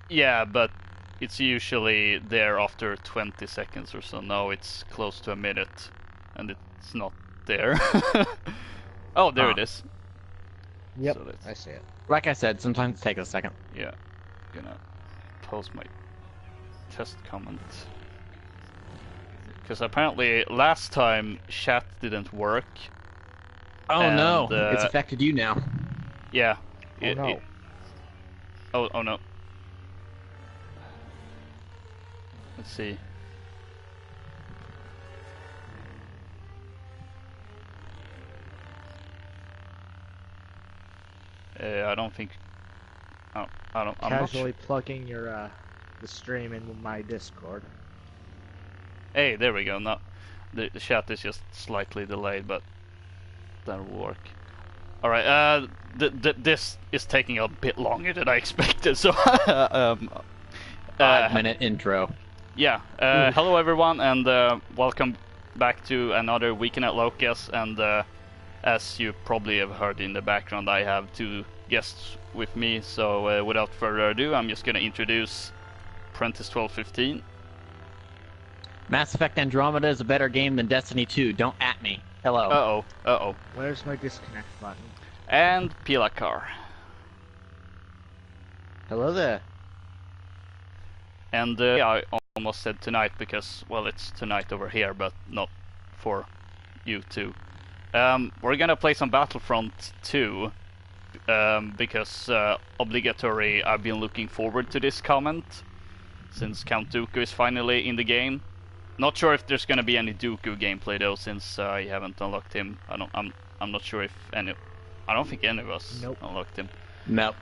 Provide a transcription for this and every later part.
Yeah, but it's usually there after 20 seconds or so. Now it's close to a minute, and it's not there. Oh, there it is. Yep, So I see it. Like I said, sometimes it takes a second. Yeah, gonna post my test comment. Because apparently last time chat didn't work. Oh no, it's affected you now. Yeah. Oh no. Oh no. Let's see. I don't think. I don't. I'm Casually plugging your the stream in my Discord. Hey, there we go. Now, the chat is just slightly delayed, but that'll work. All right. This is taking a bit longer than I expected. So, 5-minute intro. Yeah. Hello everyone, and welcome back to another weekend at Loka's. And as you probably have heard in the background, I have two guests with me. So without further ado, I'm just gonna introduce Apprentice 1215. Mass Effect Andromeda is a better game than Destiny 2. Don't at me. Hello. Uh-oh. Where's my disconnect button? And Pilakar. Hello there. And yeah, I almost said tonight because, well, it's tonight over here, but not for you two. We're gonna play some Battlefront 2 because obligatory. I've been looking forward to this comment since Count Dooku is finally in the game. Not sure if there's gonna be any Dooku gameplay though, since I haven't unlocked him. I'm not sure if any. I don't think any of us unlocked him. Nope.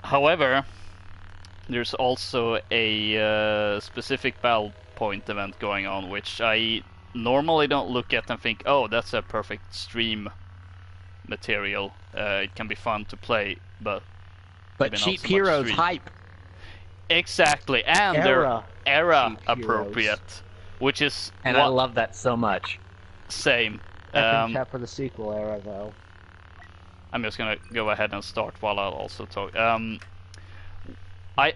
However, there's also a specific battle point event going on, which I normally don't look at and think, oh, that's a perfect stream material. It can be fun to play, but cheap heroes hype. Exactly, and they're era appropriate, which is and I love that so much. Same. Chat for the sequel era though. I'm just gonna go ahead and start while I'll also talk. I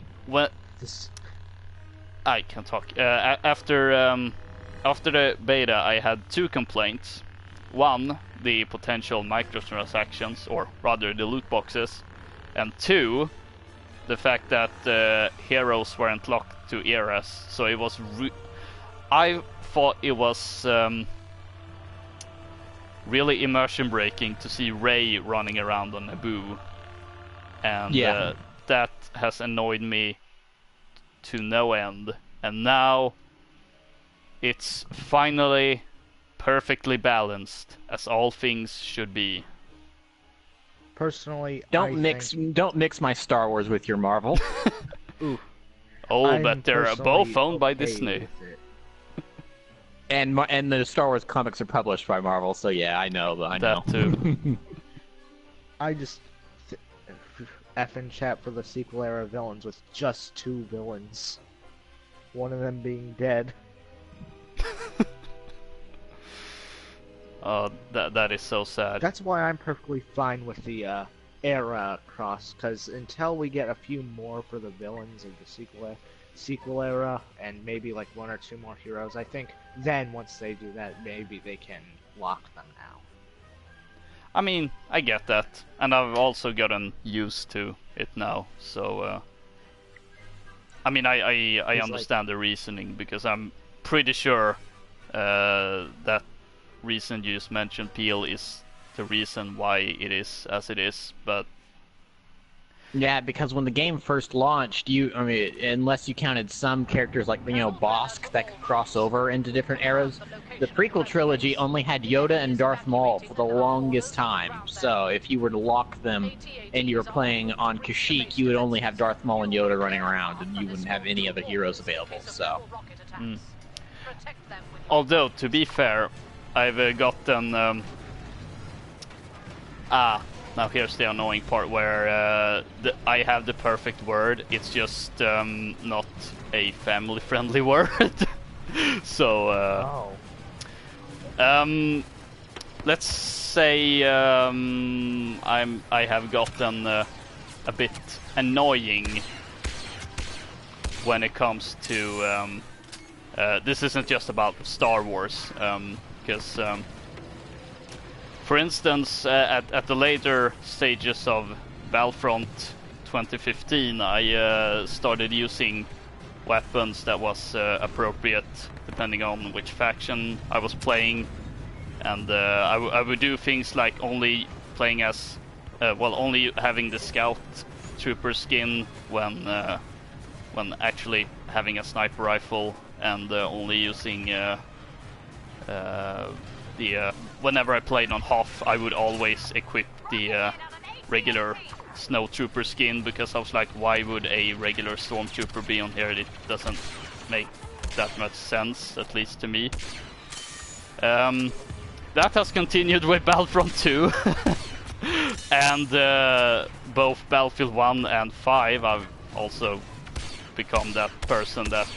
can talk. After the beta, I had two complaints. One, the potential microtransactions, or rather the loot boxes, and two, the fact that heroes weren't locked to eras. So it was. I thought it was really immersion breaking to see Rey running around on Naboo, and that has annoyed me to no end. And now it's finally perfectly balanced, as all things should be. Personally, don't mix my Star Wars with your Marvel. Ooh. Oh, but they're both owned by Disney. And the Star Wars comics are published by Marvel, so yeah, I know. That too. I just effing chat for the sequel era villains with just two villains. One of them being dead. Oh, that is so sad. That's why I'm perfectly fine with the era cross, because until we get a few more for the villains of the sequel era, and maybe like one or two more heroes, I think then once they do that, maybe they can lock them out. I mean, I get that, and I've also gotten used to it now, so I mean, I understand the reasoning, because I'm pretty sure that reason you just mentioned, Peel, is the reason why it is as it is, but yeah, because when the game first launched, unless you counted some characters like, Bosk that could cross over into different eras, the prequel trilogy only had Yoda and Darth Maul for the longest time. So if you were to lock them and you were playing on Kashyyyk, you would only have Darth Maul and Yoda running around, and you wouldn't have any other heroes available. So, although to be fair, I've gotten now here's the annoying part where I have the perfect word. It's just not a family-friendly word. So let's say I have gotten a bit annoying when it comes to this isn't just about Star Wars, because for instance, at the later stages of Battlefront 2015, I started using weapons that was appropriate depending on which faction I was playing, and I would do things like only playing as, only having the scout trooper skin when actually having a sniper rifle, and only using whenever I played on Hoth, I would always equip the regular snow trooper skin, because I was like, why would a regular stormtrooper be on here? It doesn't make that much sense, at least to me. That has continued with Battlefront 2. And both Battlefield 1 and 5, I've also become that person that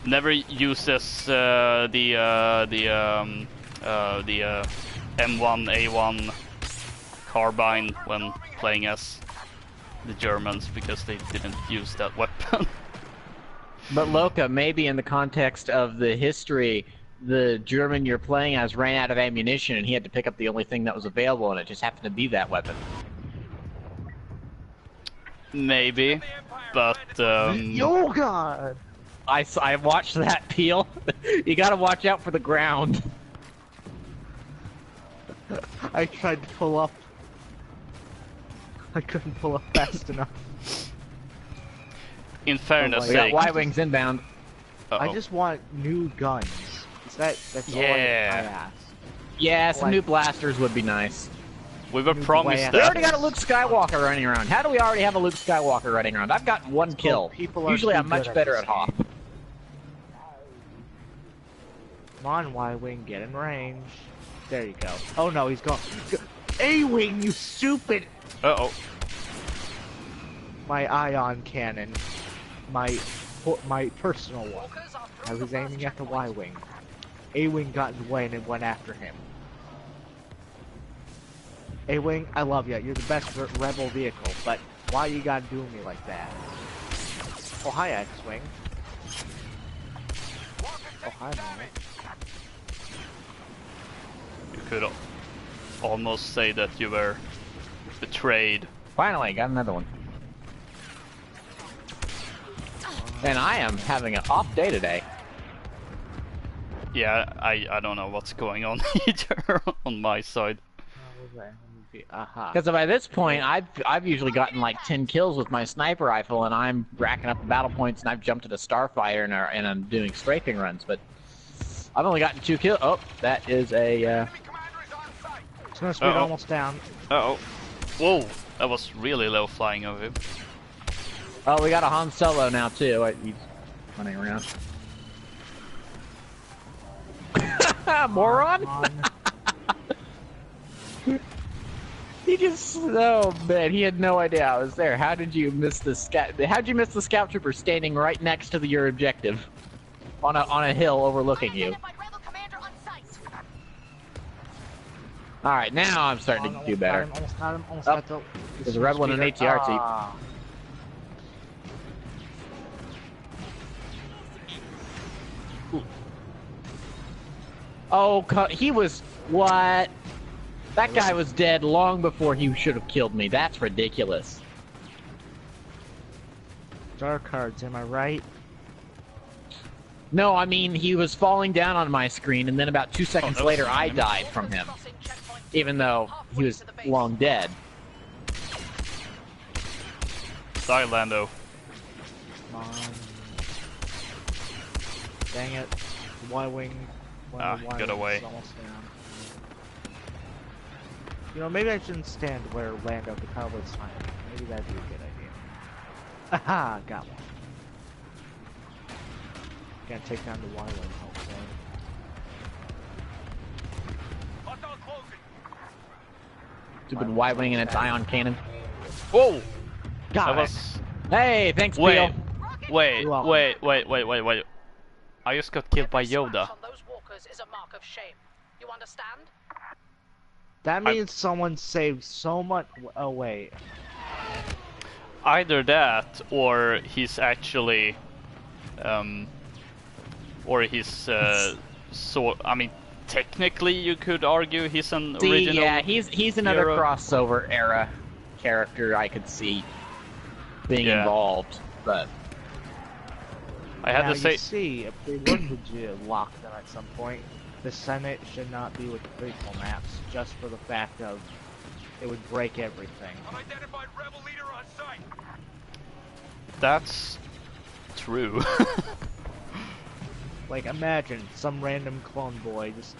never uses the M1A1 carbine when playing as the Germans, because they didn't use that weapon. But Loka, maybe in the context of the history, the German you're playing as ran out of ammunition and he had to pick up the only thing that was available, and it just happened to be that weapon. Maybe, but Oh God! I watched that, Peel. You gotta watch out for the ground. I tried to pull up. I couldn't pull up fast enough. in fairness We got sake, Y-Wings inbound. I just want new guns. That's all I ask. Yeah, some Like- new blasters would be nice. we were New promised blast. We that. already got a Luke Skywalker running around. How do we already have a Luke Skywalker running around? I've got one kill. people are Usually too I'm much good at better this at Hoth. game. Come on, Y-Wing, get in range. There you go. Oh no, he's gone. A-Wing, you stupid! Uh-oh. My ion cannon. My personal one. I was aiming at the Y-Wing. A-Wing got in the way and it went after him. A-Wing, I love you. You're the best rebel vehicle, but why you gotta do me like that? Oh, hi, X-Wing. Oh, hi, Mama. You could almost say that you were betrayed. Finally, got another one. And I am having an off day today. Yeah, I don't know what's going on either on my side. Aha. Because by this point, I've usually gotten like 10 kills with my sniper rifle, and I'm racking up the battle points, and I've jumped to the starfighter, and I'm doing strafing runs. But I've only gotten 2 kills. Oh, that is a. Snow speed almost down. Uh-oh. Whoa, that was really low flying of him. Oh, we got a Han Solo now too. He's running around. Moron! He just, oh man, he had no idea I was there. How did you miss the scout? How'd you miss the scout trooper standing right next to your objective, on a hill overlooking you? All right, now I'm starting to do better. Almost got him. Almost Oh, got the. there's a rebel and an ATR team. Ah. Oh, he was what? That guy was dead long before he should have killed me. That's ridiculous. Dark cards, am I right? No, I mean he was falling down on my screen, and then about 2 seconds that was later, I him. died from him, even though he was long dead. Die, Lando. Come on. Dang it. Y-Wing. Get away. Almost down. You know, maybe I shouldn't stand where Lando the Cowboy's sniper. Maybe that'd be a good idea. Aha! Got one. Can't take down the Y-Wing, hopefully. Stupid Y-wing and its ion cannon. Whoa! Got That it! was... Hey, thanks, Wait, Peel. wait, You're welcome. wait. I just got killed by Yoda. That means someone saved so much. Oh, wait. either that, or he's actually, or he's I mean, technically you could argue he's an original. Yeah, he's another hero. crossover era character I could see being involved, but I had now, to say. you see, if they were to lock them at some point, the Senate should not be with the prequel maps, just for the fact of it would break everything. Unidentified rebel leader on site. That's true. Like, imagine some random clone boy just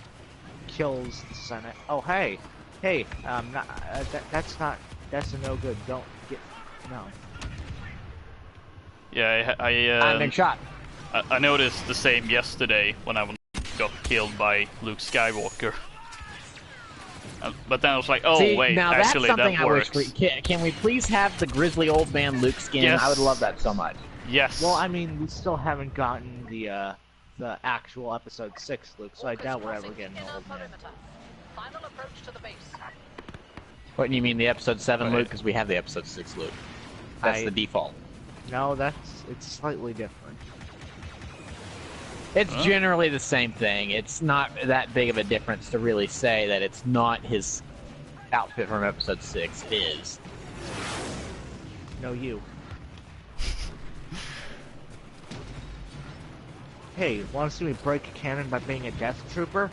kills the Senate. Oh, hey, that's a no good. Don't get, no. Yeah, I'm in shot. I noticed the same yesterday when I got killed by Luke Skywalker. But then I was like, oh See, wait, now actually that's something that works. I wish can we please have the grizzly old man Luke skin? Yes. I would love that so much. Yes. Well, I mean, we still haven't gotten the actual episode 6 Luke, so I doubt we're ever getting an old man. Final approach to the base. What do you mean, the episode 7 Right. Luke? Because we have the episode 6 Luke. That's the default. No, it's slightly different. It's generally the same thing. It's not that big of a difference to really say that it's not his outfit from episode 6. It is. No, you. Hey, want to see me break a cannon by being a death trooper?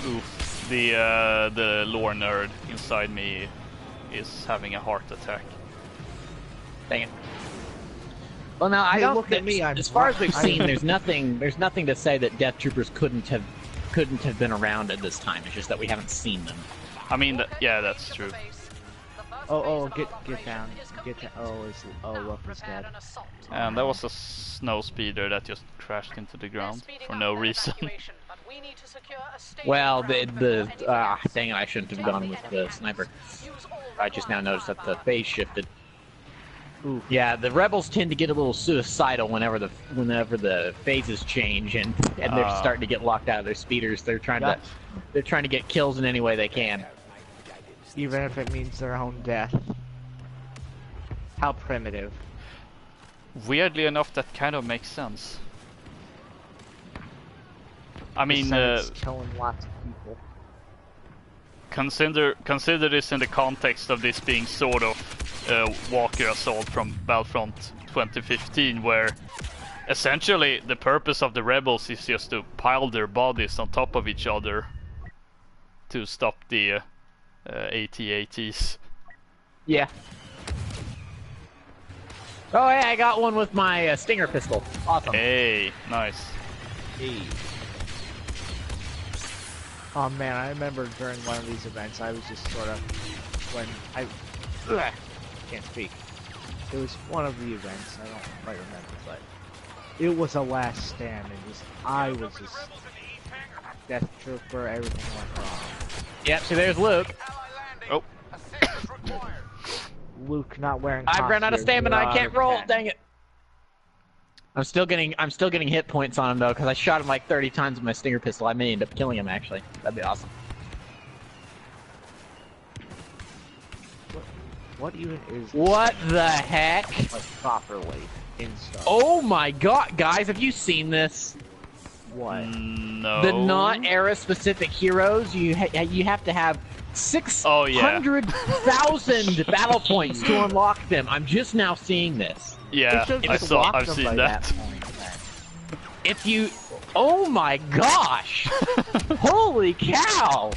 Oof. The lore nerd inside me is having a heart attack. Dang it. Well, now I Hey, don't. look at me, As far as we've I'm- seen, there's nothing to say that Death Troopers couldn't have been around at this time. It's just that we haven't seen them. I mean, yeah, that's true. Oh, get down. Get down. Oh, Loka's dead. And that was a snow speeder that just crashed into the ground for no reason. Well, dang it, I shouldn't have gone with the sniper. I just now noticed that the phase shifted. Ooh. Yeah, the rebels tend to get a little suicidal whenever the phases change, and they're starting to get locked out of their speeders. They're trying to get kills in any way they can. Even if it means their own death. How primitive. Weirdly enough, that kind of makes sense. I mean, Senate's killing lots of people. consider this in the context of this being sort of Walker Assault from Battlefront 2015, where essentially the purpose of the rebels is just to pile their bodies on top of each other to stop the AT-ATs. Yeah. Oh, hey, I got one with my Stinger pistol. Awesome. Hey, nice. Hey. Oh man, I remember during one of these events, I was just sort of, when I can't speak. It was one of the events, I don't quite remember, but it was a last stand, and I was just Death Trooper, everything went wrong. Yep, so there's Luke. Oh. Luke not wearing I've run out of costume, stamina, I can't roll, 10. dang it. I'm still getting hit points on him though, because I shot him like 30 times with my Stinger pistol. I may end up killing him actually. That'd be awesome. What even is this? What the heck? Like, properly in stuff? Oh my god, guys, have you seen this? What? No. The not era specific heroes, you have to have 600,000 battle points to unlock them. I'm just now seeing this. Yeah, They should've I've locked them seen by that. point, then. If you, oh my gosh, holy cow!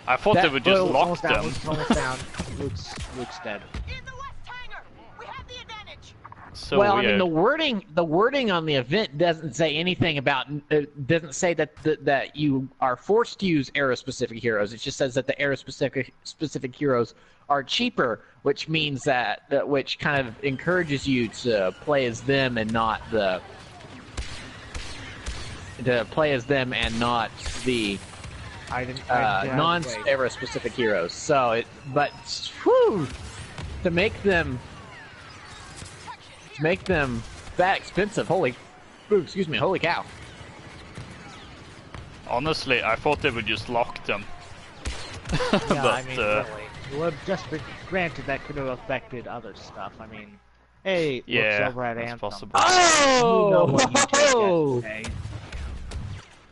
I thought they would just Oh, lock almost down, them. Luke's almost down. Luke's dead. In the west hangar, we have the advantage. So well, weird. I mean, the wording on the event doesn't say anything about. Doesn't say that you are forced to use era-specific heroes. It just says that the era-specific heroes are cheaper, which means which kind of encourages you to play as them and not the I didn't. non-era specific heroes. So, whew, to make them that expensive. Holy cow! Honestly, I thought they would just lock them. Yeah, but I mean, really. It would have just been granted that could have affected other stuff. I mean, hey, looks Yeah, over at that's Anthem. possible. You know what you did Oh! yesterday.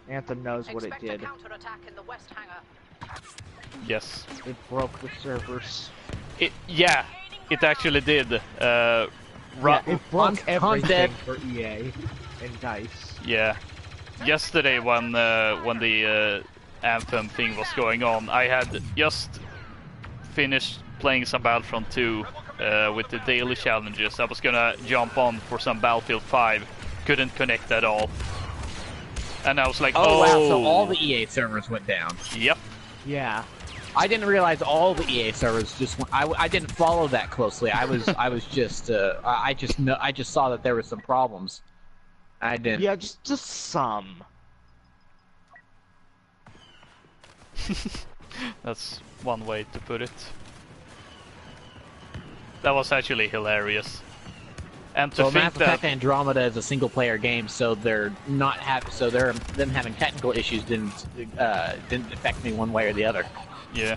Anthem knows what it Expect did. a counterattack in the west hangar. Yes. It broke the servers. Yeah, it actually did. Yeah, it broke Han's everything dead. for EA and DICE. Yeah. Yesterday when the Anthem thing was going on, I had just finished playing some Battlefront 2 with the daily challenges. I was gonna jump on for some Battlefield 5, couldn't connect at all. And I was like, Oh wow, so all the EA servers went down. Yep. Yeah. I didn't realize all the EA servers just went, I didn't follow that closely. I was just I just saw that there was some problems. I didn't. Yeah, just some. That's one way to put it. That was actually hilarious. And to Well, think Mass Effect that Andromeda is a single-player game, so them having technical issues didn't affect me one way or the other. yeah.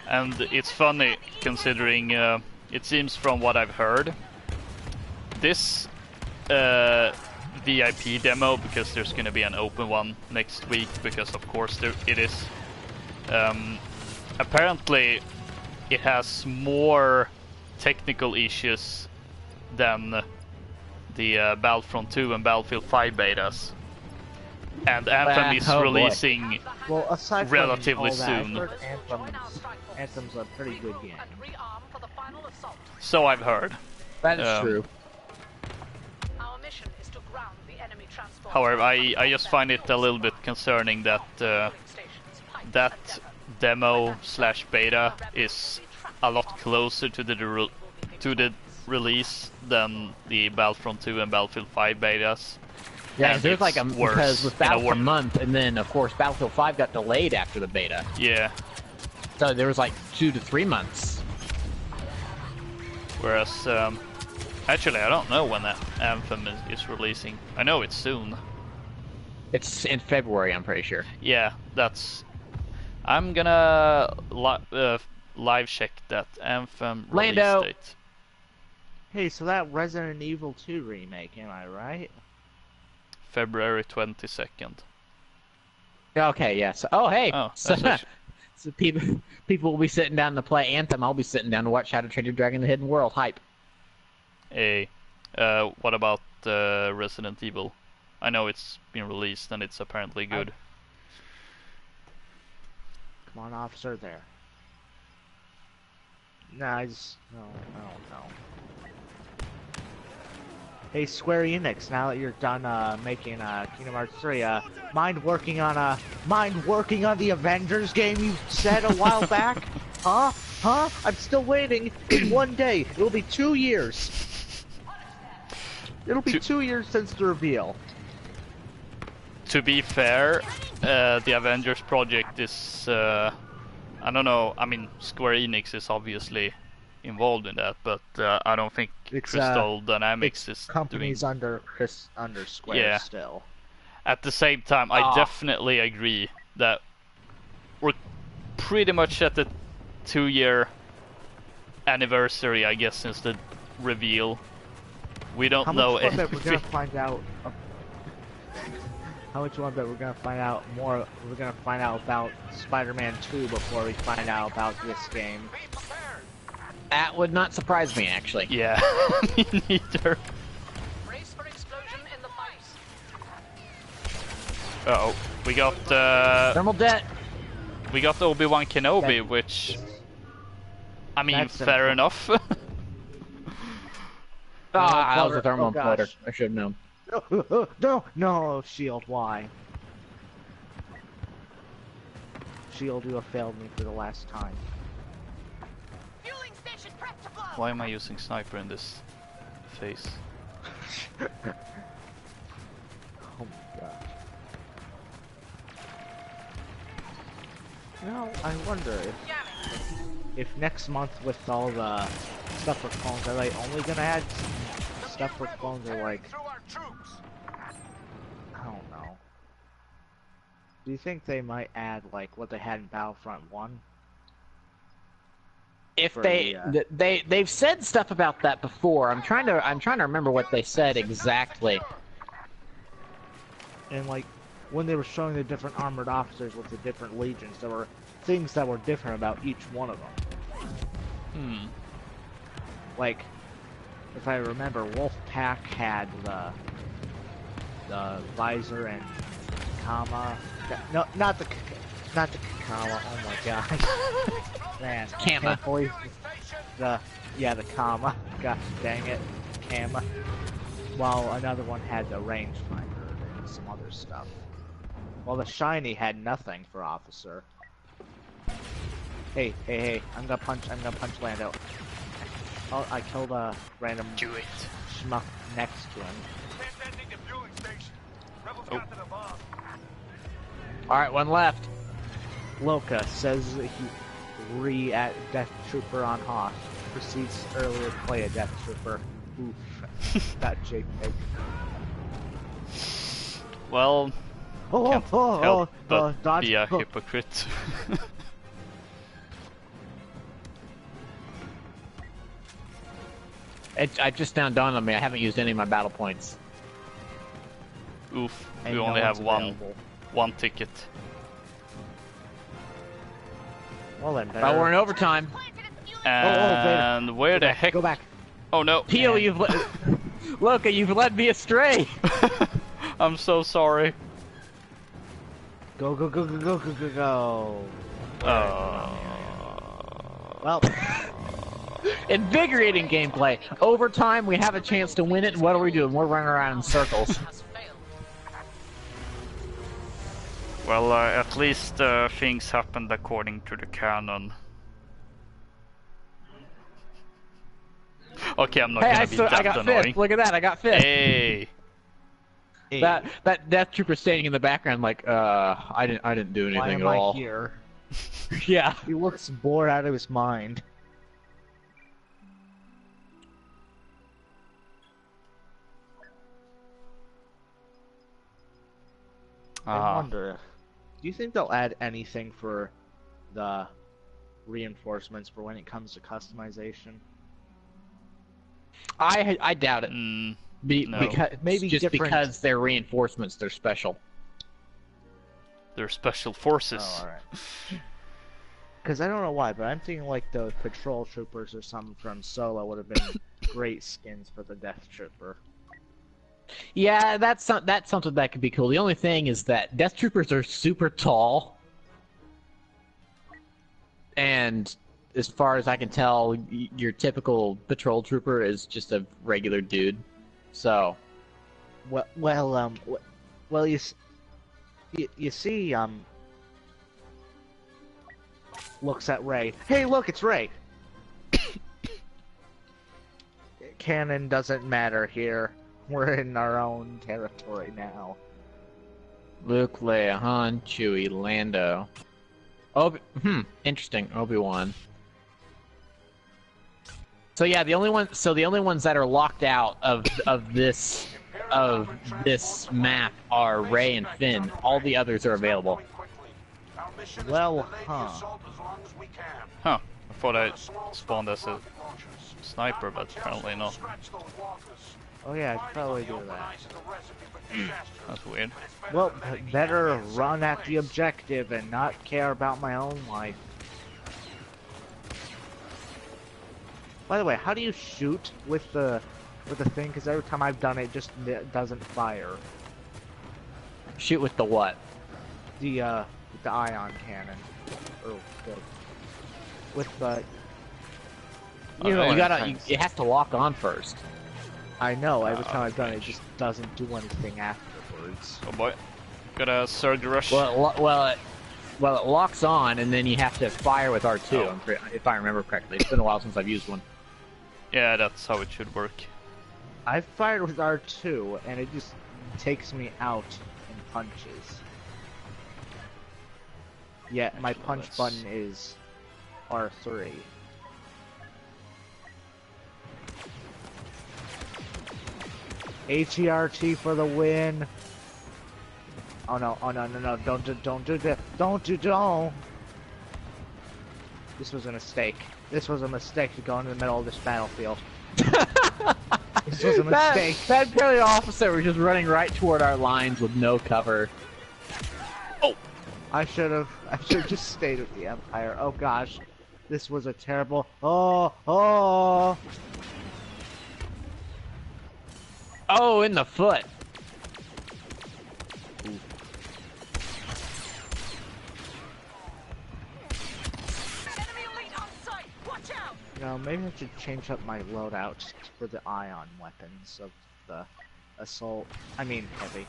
And it's funny considering it seems from what I've heard, this VIP demo, because there's going to be an open one next week, because of course it is. Apparently, it has more technical issues than the Battlefront 2 and Battlefield 5 betas. And Anthem is oh boy. releasing Well, aside relatively from all that, soon. I've heard Anthem's a pretty good game. And rearm for the final assault. So I've heard. That is true. Our mission is to ground the enemy transport. However, I just find it a little bit concerning that that demo slash beta is a lot closer to the release than the Battlefront 2 and Battlefield 5 betas. Yeah, And there's like it's a worse because with in a Battlefront wor- a month, and then of course Battlefield 5 got delayed after the beta, Yeah, so there was like 2 to 3 months. whereas actually I don't know when that Anthem is releasing. I know it's soon. It's in February, I'm pretty sure. Yeah, I'm gonna live check that Anthem Lando. release date. Hey, so that Resident Evil 2 remake, am I right? February 22nd. Okay, yes. Oh, hey. Oh, so, that's actually- so people will be sitting down to play Anthem. I'll be sitting down to watch How to Train Your Dragon: The Hidden World. Hype. Hey, what about Resident Evil? I know it's been released and it's apparently good. Come on, officer, there. Nah, no. Hey, Square Enix, now that you're done making Kingdom Hearts 3, mind working on the Avengers game you said a while back? Huh? I'm still waiting. In one day, it'll be 2 years. It'll be 2 years since the reveal. To be fair, the Avengers project is I don't know. I mean, Square Enix is obviously involved in that, but I don't think It's, Crystal Dynamics It's is companies doing. under Square Yeah. still. At the same time, I definitely agree that we're pretty much at the 2-year anniversary, I guess, since the reveal. We don't How know much one that we're anything. gonna find out? How much one that we're gonna find out more? We're gonna find out about Spider-Man 2 before we find out about this game. Be prepared. That would not surprise me, actually. Yeah, me neither. Brace for explosion in the pipes. Uh-oh, we got Thermal debt. Obi-Wan Kenobi, which I mean, That's fair simple. enough. I was a Oh, thermal gosh. imploder. I should have known. No, Shield, why? Shield, you have failed me for the last time. Fueling station prepped to blow. Why am I using sniper in this phase? Oh my gosh. You know, I wonder if next month with all the stuff for clones, are they only gonna add stuff for clones, or like, Through our troops. I don't know. Do you think they might add like what they had in Battlefront 1? If for they've said stuff about that before. I'm trying to remember what they said exactly. and like when they were showing the different armored officers with the different legions, there were things that were different about each one of them. Like, if I remember, Wolfpack had the visor and Kama. No, not the Kama. Oh my god, man, Kama. can't believe the Kama. Gosh dang it, Kama. While another one had the rangefinder and some other stuff. Well, the shiny had nothing for officer. Hey! I'm gonna punch Lando. Oh, I killed a random schmuck next to him. Transcending the fueling station. Rebels got to the bomb. All right, one left. Loka says he at Death Trooper on Hoth. Proceeds earlier to play a Death Trooper. Oof. That JPEG. Well, can't help but dodge. be a hypocrite. I just now dawned on me. I haven't used any of my battle points. Oof, And we no only have one's available. one ticket. Well then, better. Oh, we're in overtime. And where the heck? Go back. Oh no. Peel, Loka, you've led me astray. I'm so sorry. Go. Well, Invigorating gameplay. Overtime, we have a chance to win it, and what are we doing? We're running around in circles. Has failed. Well, at least things happened according to the canon. Okay, I'm not Hey, gonna be I that got annoying. fifth. Look at that, I got fifth. Hey. That Death Trooper standing in the background, like, I didn't do why anything am at I all. here? Yeah. He looks bored out of his mind. I wonder, do you think they'll add anything for the reinforcements for when it comes to customization? I doubt it. No. Because Maybe just different- because they're reinforcements, they're special. They're special forces. Oh, alright. Because I don't know why, but I'm thinking like the patrol troopers or something from Solo would have been great skins for the Death Trooper. Yeah, that's something that could be cool. The only thing is that Death Troopers are super tall, and as far as I can tell, your typical patrol trooper is just a regular dude. So, Well, you see, looks at Rey. Hey, look, it's Rey. Canon doesn't matter here. We're in our own territory now. Luke, Leia, Han, Chewie, Lando. Interesting. Obi-Wan. So yeah, the only ones that are locked out of this map are Rey and Finn. All the others are available. Well, huh. Huh. I thought I spawned as a sniper, but apparently not. Oh yeah, I should probably do that. That's weird. Well, better run at the objective and not care about my own life. By the way, how do you shoot with the thing? Because every time I've done it, just doesn't fire. Shoot with the what? The ion cannon. Or with the. You know, You what gotta. I'm trying to say. It has to lock on first. I know. Every time I've done it, it just doesn't do anything afterwards. Oh boy. Got a surge rush. Well, it locks on, and then you have to fire with R2. Oh. If I remember correctly, it's been a while since I've used one. Yeah, that's how it should work. I've fired with R2, and it just takes me out and punches. Yeah, my Actually, punch let's- button is R3. HERT for the win. Oh no, don't do that. Don't. This was a mistake. This was a mistake to go in the middle of this battlefield. This was a mistake. That Imperial officer was just running right toward our lines with no cover. Oh! I should have just stayed with the Empire. Oh gosh. This was a terrible... Oh! Oh, in the foot. Enemy elite on sight! Watch out! You know, maybe I should change up my loadout for the ion weapons of the assault. I mean, heavy.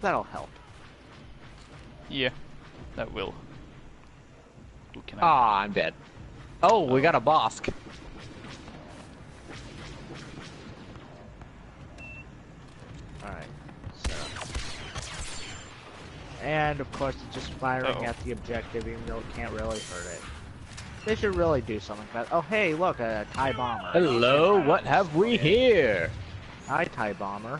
That'll help. Yeah, that will. Who can I... Ah, I'm dead. Oh, we got a Bosk. Alright, so... And, of course, it's just firing at the objective, even though it can't really hurt it. They should really do something about it. Oh, hey, look, a TIE bomber. Hello, what have we here? Hi, TIE bomber.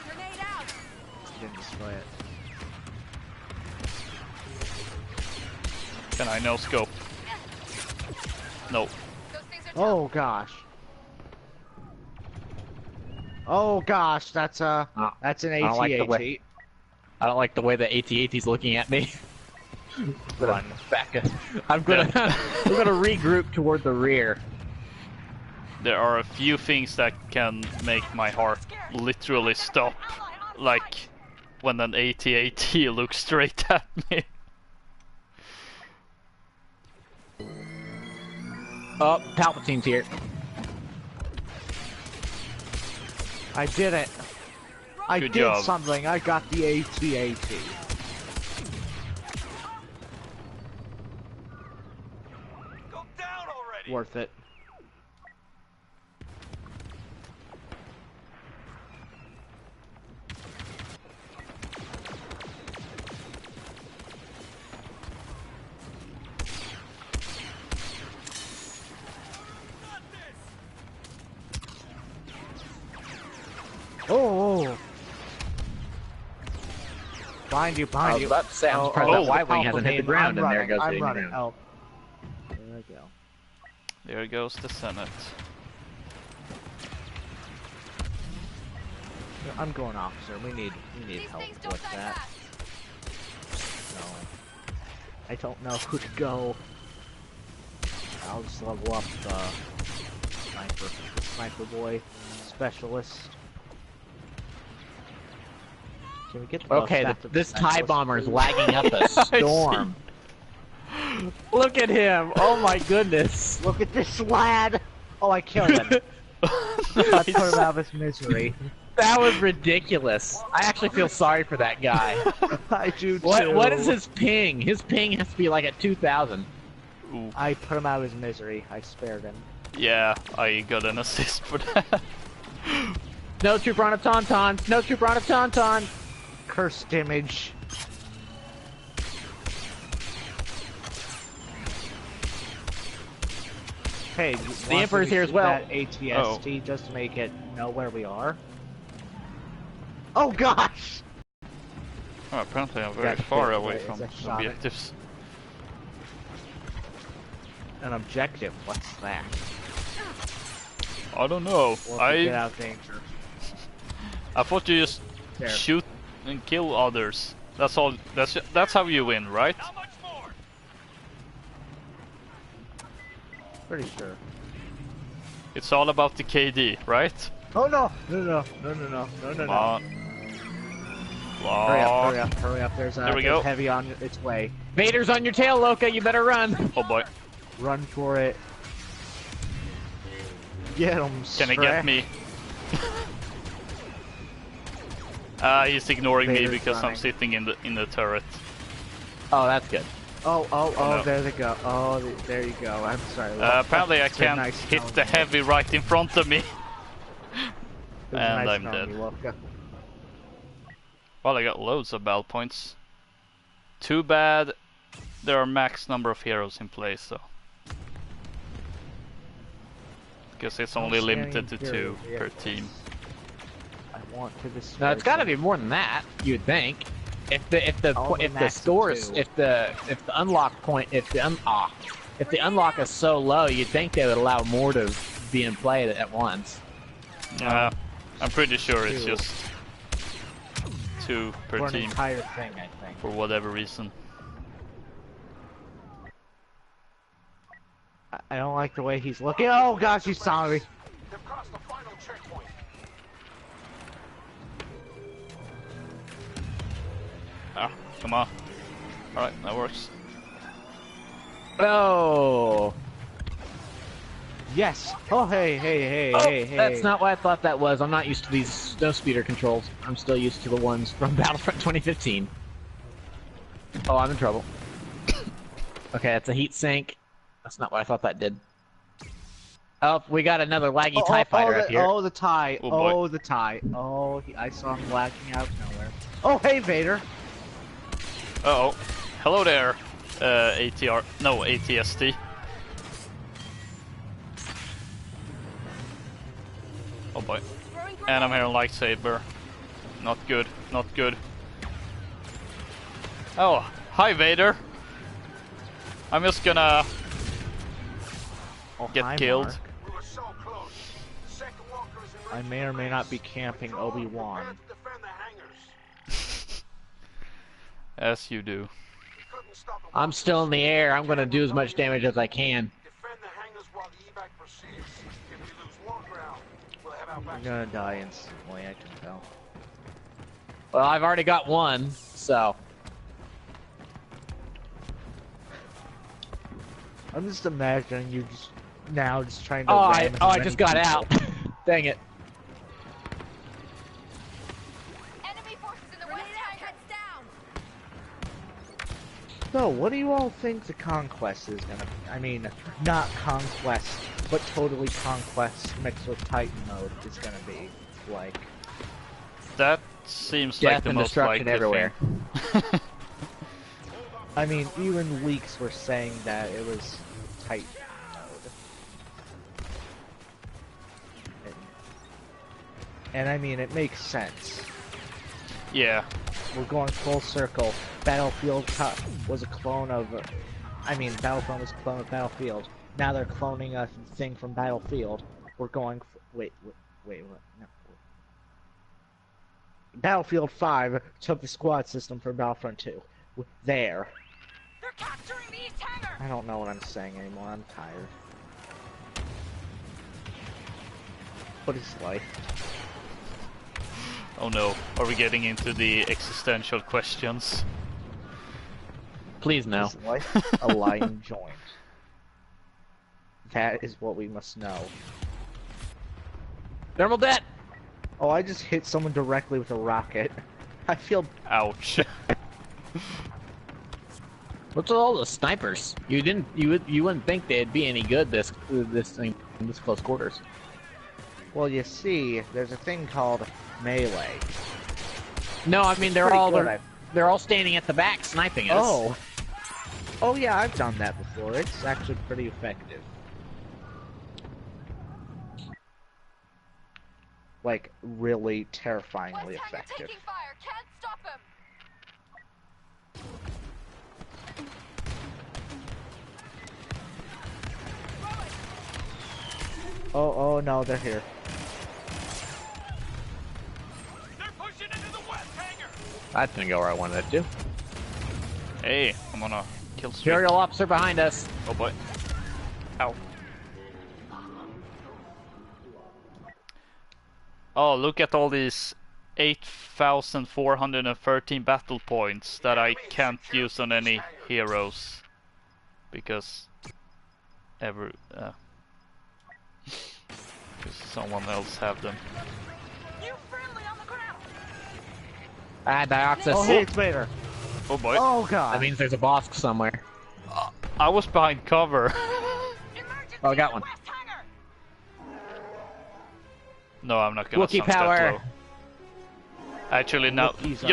Grenade out! Didn't destroy it. Can I no scope? No. Those things are Oh, gosh. Oh, gosh, that's an don't like the AT-AT. way- I don't like the way the AT-AT's looking at me. Run. Back up. I'm gonna regroup toward the rear. There are a few things that can make my heart literally stop. Like when an AT-AT looks straight at me. Oh, Palpatine's here. I did it. I Good did job. something. I got the AT-AT. Go down already! Worth it. Oh! Behind you, I behind was you. about to say, I'm surprised that Y-Wing hasn't hit the ground, and there goes I'm the running. ground. Oh. There we go. There goes the Senate. I'm going officer. We need These help things don't with die that. fast. No. I don't know who to go. I'll just level up the sniper boy specialist. Can we get the Okay, back to the this TIE specialist, bomber is please? lagging up a storm. Look at him! Oh my goodness! Look at this lad! Oh, I killed him. I put him out of his misery. That was ridiculous. I actually feel sorry for that guy. I do too. What is his ping? His ping has to be like at 2,000. Ooh. I put him out of his misery. I spared him. Yeah, I got an assist for that. No trooper on a tauntaun. No trooper on a tauntaun. Cursed image. Hey, The Emperor's here as well. That ATST just to make it know where we are. Oh gosh! Oh, apparently I'm very Got far hit away by- from is that shot it? objectives. An objective. What's that? I don't know. Well, get out of danger. I thought you just There. shoot and kill others. That's all. That's how you win, right? How much more? Pretty sure. It's all about the KD, right? Oh no! No! Come on. Hurry up! Hurry up! There's There we go. heavy on its way. Vader's on your tail, Loka. You better run. Oh boy. Run for it. Get him! Can it get me? He's ignoring me Vader's because I'm running. sitting in the turret. Oh, that's good. Oh! no. There they go. Oh, there you go. I'm sorry. Apparently I It's been can't nice hit knowing the you. heavy right in front of me. It was And nice I'm knowing dead. you, Loka. Well, I got loads of battle points. Too bad there are max number of heroes in place, so. Because it's don't only see limited any to 2 heroes per yet. team. want to destroy. No, it's got to some- be more than that. You'd think. If the All the if the max of scores 2. if the unlock point if the unlock is so low, you'd think they would allow more to be in play at once. I'm pretty sure it's 2. just 2 per For an team entire thing, I think. for whatever reason. I don't like the way he's looking. Oh gosh, he's sorry. They've crossed the final checkpoint. Ah, come on. Alright, that works. Oh, Yes. Oh hey hey oh, hey. that's not what I thought that was. I'm not used to these snow speeder controls. I'm still used to the ones from Battlefront 2015. Oh, I'm in trouble. Okay, that's a heat sink. That's not what I thought that did. Oh, we got another laggy TIE fighter up here. Oh, the TIE. Oh, boy. Oh, the TIE. Oh, I saw him lagging out of nowhere. Oh, hey, Vader. Uh oh. Hello there, ATR. No, ATST. Oh boy. And I'm hearing lightsaber. Not good, not good. Oh, hi Vader. I'm just gonna Oh, get hi, killed. Mark. We were so close. The second walker is in I may or may not be camping Obi-Wan. defend the hangars. As you do. We couldn't stop the I'm still in the air. I'm gonna do as much damage as I can. defend the hangars while the evac proceeds. If we lose one ground, we'll head out I'm back. gonna die instantly, I can tell. Well, I've already got one, so. I'm just imagining you just trying to. Oh, ram as I many just got people. out. Dang it. Enemy forces in the west hangar. Heads down. So, what do you all think the conquest is gonna be? I mean, not conquest, but totally conquest mixed with Titan mode is gonna be like. That seems Death like the and most destruction likely everywhere. thing. I mean, even leaks were saying that it was Titan mode. And I mean, it makes sense. Yeah. We're going full circle. Battlefield was a clone of. I mean, Battlefront was a clone of Battlefield. Now they're cloning a thing from Battlefield. We're going. Wait, what? No. Battlefield 5 took the squad system from Battlefront 2. There. They're capturing the east hangar. I don't know what I'm saying anymore. I'm tired. What is life? Oh no. Are we getting into the existential questions? Please no. Is life a lying joint? That is what we must know. Thermal debt. Oh, I just hit someone directly with a rocket. I feel. Ouch. What's with all the snipers? You wouldn't think they'd be any good this thing in this close quarters. Well, you see, there's a thing called melee. No, I mean Pretty good, they're all standing at the back sniping us. Oh. Oh yeah, I've done that before. It's actually pretty effective. Like, really terrifyingly West hangar effective. taking fire. Can't stop him. Oh no, they're here. They're pushing into the west hangar. That didn't go where I wanted it to. Hey, I'm on a kill streak. Imperial officer behind us. Oh boy. Ow. Oh, look at all these 8,413 battle points that I can't use on any heroes. Because someone else have them. You friendly on the ground. Ah, Dioxis. Oh, hey, it's Vader. Oh boy. Oh god. That means there's a boss somewhere. I was behind cover. Emergency Oh, I got in the one. west hangar. No, I'm not gonna Wookiee sunset power. low. Actually, no. Wookiees are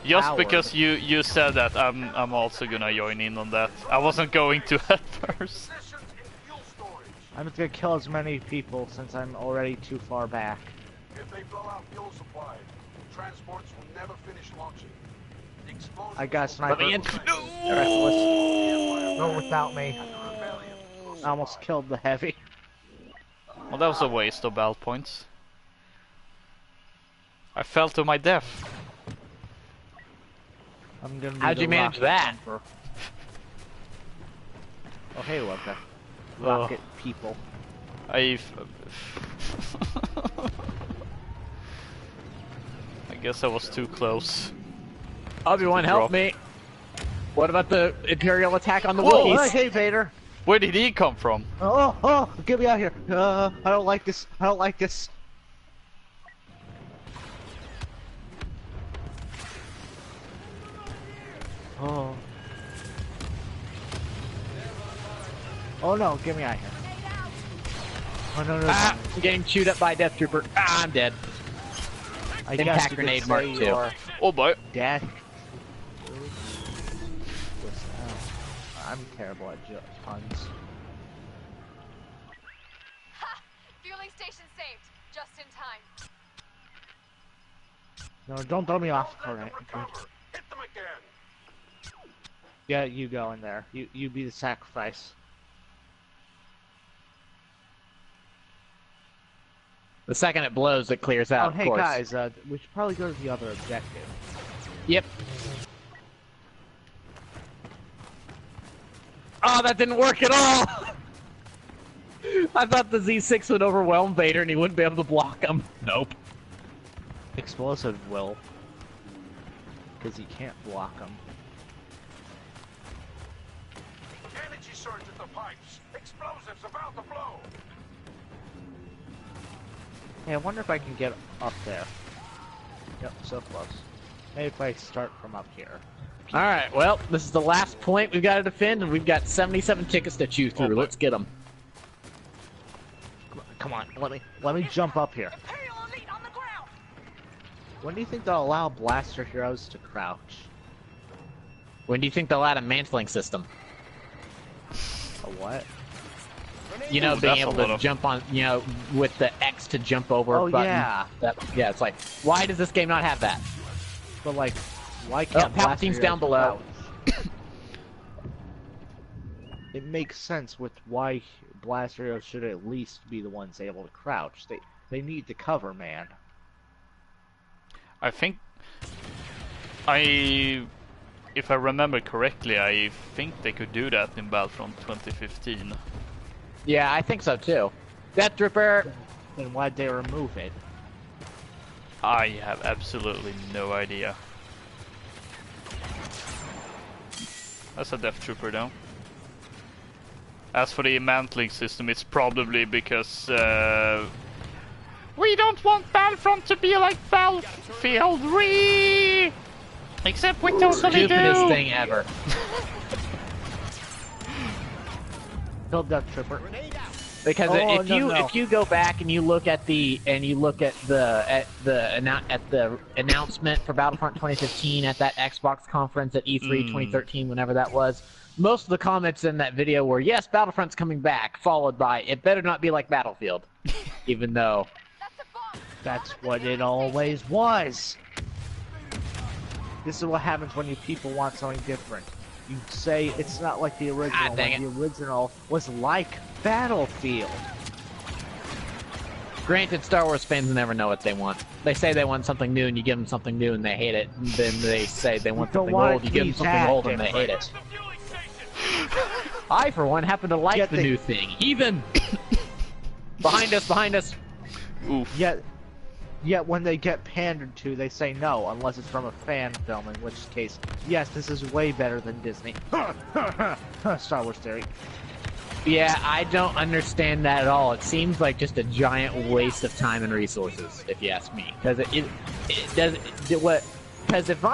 Just overpowered. because you said that, I'm also gonna join in on that. I wasn't going to at first. Positions in fuel storage. I'm just gonna kill as many people since I'm already too far back. If they blow out fuel supply, transports will never finish launching. The explosions I got a will sniper. Let me in. Alright, let's go without me. I almost killed the heavy. Well, that was a waste of bell points. I fell to my death. I'm gonna be How'd the you manage rocket that? jumper. Oh, hey, Loka. Oh. Rocket people. I guess I was too close. Obi-Wan, help drop. me. What about the Imperial attack on the Whoa! Wookiees? Hey, Vader! Where did he come from? Oh, get me out here! I don't like this. I don't like this. Oh. Oh no, get me out of here. Oh no, no, Ah, no. I'm getting chewed up by a Death Trooper. Ah, I'm dead. I Impact guess you could grenade say Mark II. your Oh boy. dad. I'm terrible at puns. Ha! Fueling station saved. Just in time. No, don't throw me off. Let Alright. them recover. Hit them again. Yeah, you go in there. You be the sacrifice. The second it blows, it clears out, Oh, of hey course. guys, we should probably go to the other objective. Yep. Oh, that didn't work at all! I thought the Z6 would overwhelm Vader and he wouldn't be able to block him. Nope. Explosive will. Because he can't block them. Energy surge at the pipes. Explosives about to blow. Hey, I wonder if I can get up there. Yep, so close. Maybe if I start from up here. Alright, well, this is the last point we've got to defend, and we've got 77 tickets to chew through. boy. Let's get them. Come on, let me jump up here. Imperial elite on the ground. When do you think they'll allow blaster heroes to crouch? When do you think they'll add a mantling system? A what? You know, Ooh, being that's able a lot to of- jump on, you know, with the X to jump over Oh, button. yeah. Yeah, it's like, why does this game not have that? But like, why can't blaster Palpatine's down heroes below. crouch? It makes sense with why blaster heroes should at least be the ones able to crouch. They need to cover, man. I think if I remember correctly, I think they could do that in Battlefront 2015. Yeah, I think so too. Death Trooper! Then why'd they remove it? I have absolutely no idea. That's a Death Trooper though. As for the mantling system, it's probably because we don't want Battlefront to be like Battlefield 3! Except we totally Stupidest do! thing ever. Kill Death Trooper. Because Oh, if you go back and you look at the announcement for Battlefront 2015 at that Xbox conference at E3 2013, whenever that was, most of the comments in that video were, yes, Battlefront's coming back, followed by, it better not be like Battlefield. Even though... That's a bomb. That's what it always was. This is what happens when you people want something different. You say it's not like the original, dang when the original was like Battlefield. Granted, Star Wars fans never know what they want. They say they want something new, and you give them something new, and they hate it. And then they say they want Don't something want old, it you to give be them something that old, and they hate Where's it. the fueling station? I, for one, happen to like Yet the they- new thing. Even behind us, behind us. Oof. Yet when they get pandered to, they say no, unless it's from a fan film, in which case, yes, this is way better than Disney. Star Wars theory. Yeah, I don't understand that at all. It seems like just a giant waste of time and resources, if you ask me. Because it does what? Because if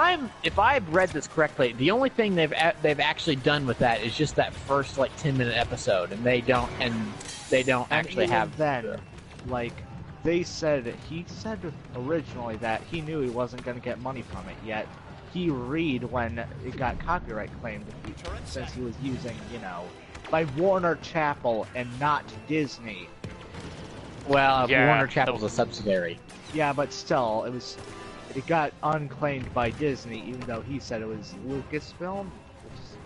I've read this correctly, the only thing they've actually done with that is just that first like 10-minute episode, and they don't actually even have then, like, he said originally that he knew he wasn't going to get money from it, yet he read when it got copyright claimed since he was using, by Warner Chappell and not Disney. Well, Yeah, Warner Chappell's a subsidiary. Yeah, but still, it got unclaimed by Disney, even though he said it was Lucasfilm, which is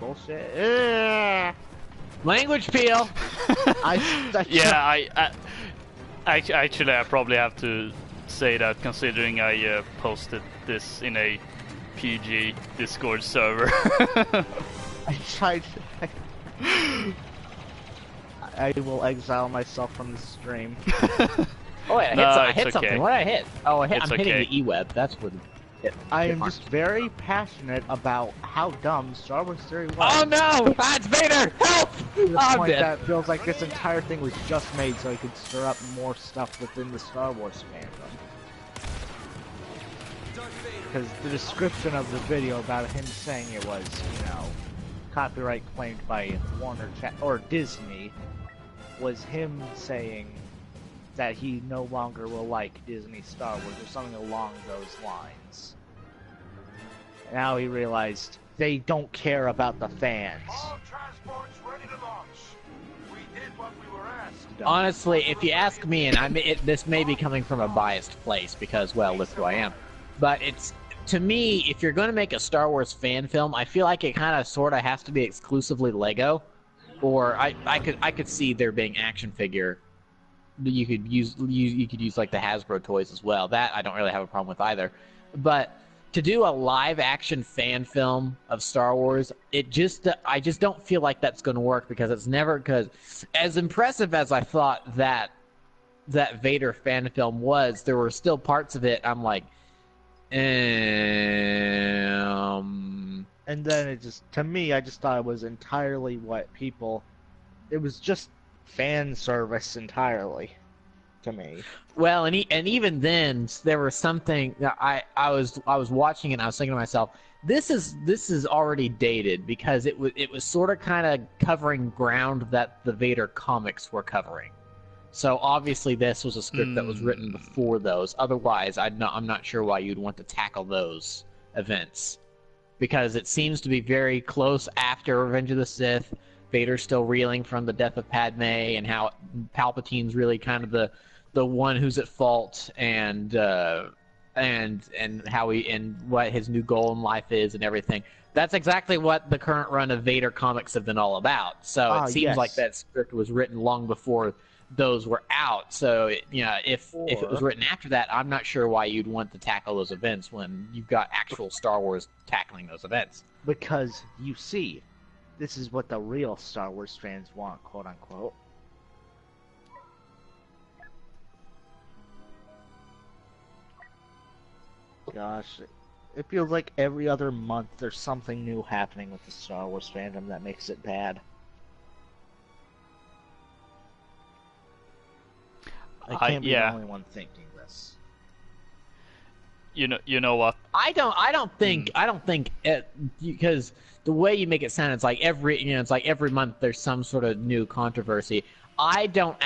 bullshit. Ugh. Language peel. Yeah, actually I probably have to say that, considering I posted this in a PG Discord server. I tried. I will exile myself from the stream. Oh wait, I hit something. okay. What did I hit? Oh, I'm okay. hitting the E-web. That's what it I am just very passionate about how dumb Star Wars Theory was. Oh no! That's Vader! Help! To the I'm point dead. that feels like this entire thing was just made so he could stir up more stuff within the Star Wars fandom. Because the description of the video about him saying it was, copyright claimed by Warner or Disney, was him saying that he no longer will like Disney Star Wars or something along those lines. Now he realized they don't care about the fans. All transports ready to launch. We did what we were asked. Honestly, if you ask me, and this may be coming from a biased place because, well, look who I am, but it's, to me, if you're going to make a Star Wars fan film, I feel like it kind of sort of has to be exclusively Lego, or I could see there being action figure. You could use like the Hasbro toys as well. That I don't really have a problem with either. But to do a live action fan film of Star Wars, I just don't feel like that's going to work, because it's never, because as impressive as I thought that Vader fan film was, there were still parts of it I'm like, And then it just, to me, I just thought it was entirely it was just fan service entirely, to me. well, and even then there was something that I was watching it and I was thinking to myself, this is already dated, because it was sort of kind of covering ground that the Vader comics were covering. So obviously this was a script that was written before those. Otherwise, I'm not sure why you'd want to tackle those events, because it seems to be very close after Revenge of the Sith. Vader's still reeling from the death of Padme, and how Palpatine's really kind of the one who's at fault, and how what his new goal in life is and everything. That's exactly what the current run of Vader comics have been all about. So it seems like that script was written long before those were out. So if it was written after that, I'm not sure why you'd want to tackle those events when you've got actual Star Wars tackling those events. Because, you see, this is what the real Star Wars fans want, quote unquote. Gosh, it feels like every other month there's something new happening with the Star Wars fandom that makes it bad. I can't be the only one thinking this. You know what? I don't think because the way you make it sound, it's like every month there's some sort of new controversy. I don't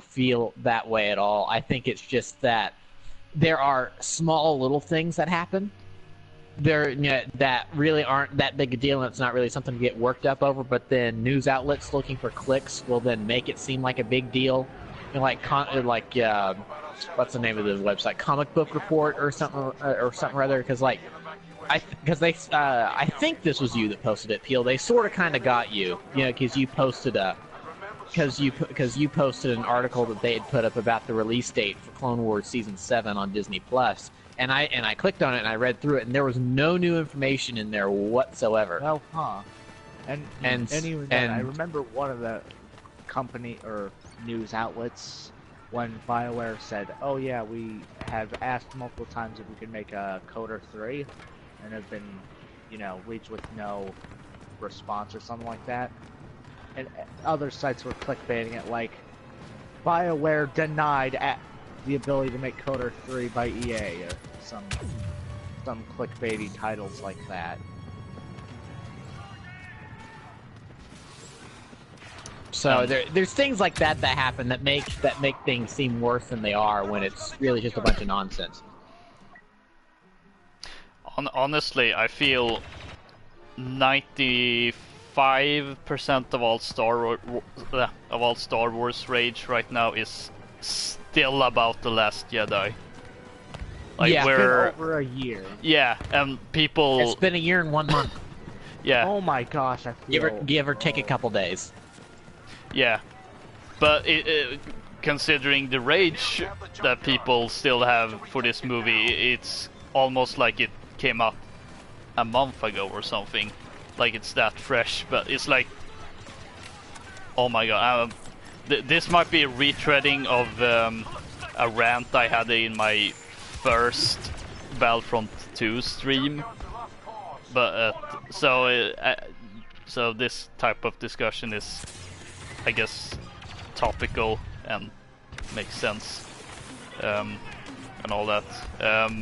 feel that way at all. I think it's just that there are small little things that happen that really aren't that big a deal, and it's not really something to get worked up over. But then news outlets looking for clicks will then make it seem like a big deal. What's the name of the website? Comic Book Report or something or other? Because I think this was you that posted it, Peel. They sort of kind of got you, because you posted you posted an article that they had put up about the release date for Clone Wars Season 7 on Disney Plus, and I clicked on it and I read through it, and there was no new information in there whatsoever. Well, huh? And even then, I remember one of the company or news outlets when BioWare said, "Oh yeah, we have asked multiple times if we could make a Coder 3, and have been, reached with no response or something like that." And other sites were clickbaiting it like, BioWare denied the ability to make Coder 3 by EA, or some clickbaity titles like that. So there's things like that happen that make things seem worse than they are when it's really just a bunch of nonsense. Honestly, I feel 95% of all Star Wars rage right now is still about The Last Jedi. Like Yeah. It's been we're over a year. yeah, and people It's been a year and 1 month. yeah. Oh my gosh, I feel... Give or take a couple days. Yeah, but considering the rage that people still have for this movie, it's almost like it came out a month ago or something. Like it's that fresh, but it's like, oh my god, this might be a retreading of a rant I had in my first Battlefront II stream. But so this type of discussion is, I guess, topical and makes sense, and all that.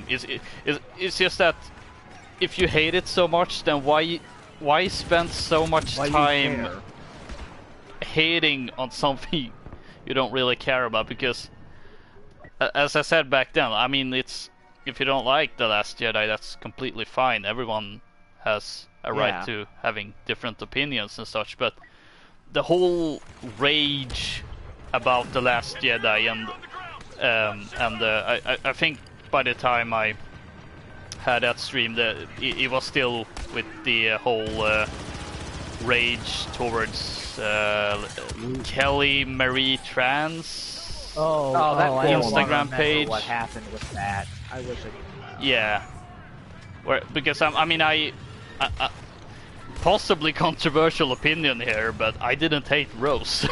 It's just that if you hate it so much, then why spend so much time hating on something you don't really care about? Because as I said back then, I mean, it's, if you don't like The Last Jedi, that's completely fine. Everyone has a right to having different opinions and such, but the whole rage about The Last Jedi and I think by the time I had that stream, it was still with the whole rage towards Kelly Marie Trans. That Instagram page. What happened with that? I wish I could. Yeah, because I possibly controversial opinion here, but I didn't hate Rose.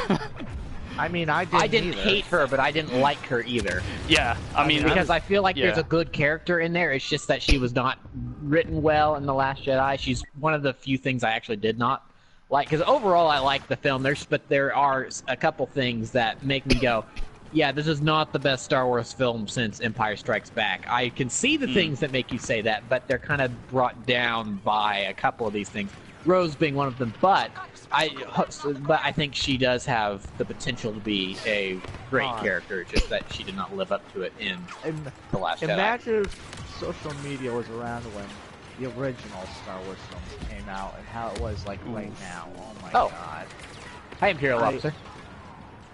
I mean, I didn't hate her, but I didn't like her either. Yeah, I mean, because I feel like there's yeah. a good character in there. It's just that she was not written well in The Last Jedi. She's one of the few things I actually did not like. Because overall, I like the film. But there are a couple things that make me go, yeah, this is not the best Star Wars film since Empire Strikes Back. I can see the things that make you say that, but they're kind of brought down by a couple of these things. Rose being one of them, but I think she does have the potential to be a great character, just that she did not live up to it in The Last Jedi. Imagine if social media was around when the original Star Wars films came out and how it was like right now. Oh my god. Hi, Imperial Officer.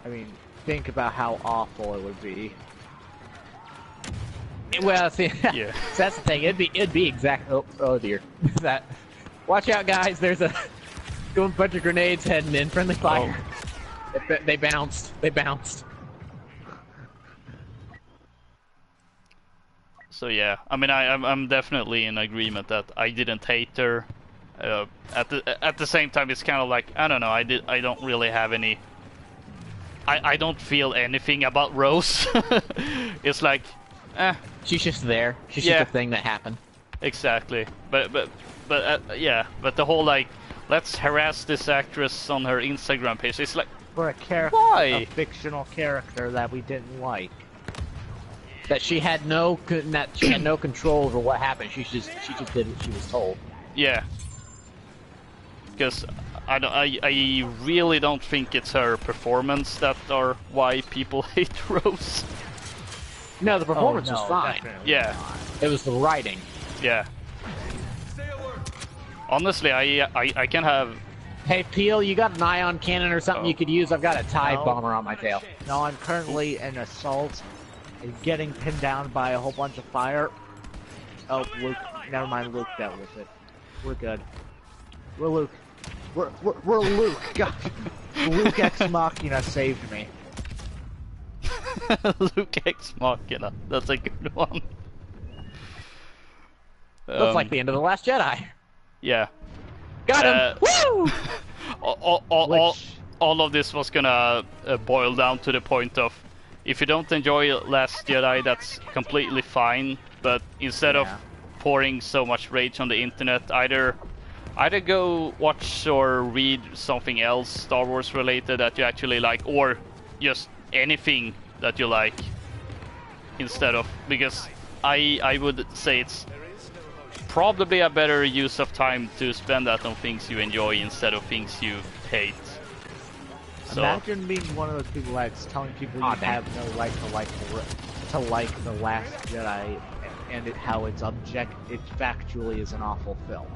I mean, think about how awful it would be. Well, see, Yeah. so that's the thing. It'd be exact. Oh dear. That. Watch out, guys! There's a bunch of grenades heading in. Friendly fire. They bounced. They bounced. So yeah, I mean, I'm definitely in agreement that I didn't hate her. At the same time, it's kind of like, I don't know. I don't really have any. I don't feel anything about Rose. It's like, She's just there. She's just a thing that happened. Exactly. But yeah. But the whole like, let's harass this actress on her Instagram page. It's like, For a character, why? a fictional character that we didn't like. That she had no control over what happened. She just did what she was told. Yeah. Because I really don't think it's her performance that are why people hate Rose. No, the performance was fine. Definitely Yeah. not. It was the writing. Yeah. Honestly, I can have. Hey, Peel, you got an ion cannon or something you could use? I've got a TIE No. bomber on my tail. No, I'm currently in assault and getting pinned down by a whole bunch of fire. Oh, Luke. Never mind, Luke dealt with it. We're good. We're Luke. We're Luke. God. Luke Ex Machina saved me. Luke Ex Machina. That's a good one. Looks like the end of The Last Jedi. Yeah. Got him! Woo! all of this was gonna boil down to the point of, if you don't enjoy Last Jedi, that's completely fine. But instead of pouring so much rage on the internet, either go watch or read something else Star Wars related that you actually like, or just anything that you like instead of, because I would say it's probably a better use of time to spend that on things you enjoy instead of things you hate. So, Imagine being one of those people that's telling people you have no right to like The Last Jedi, and how it factually is an awful film.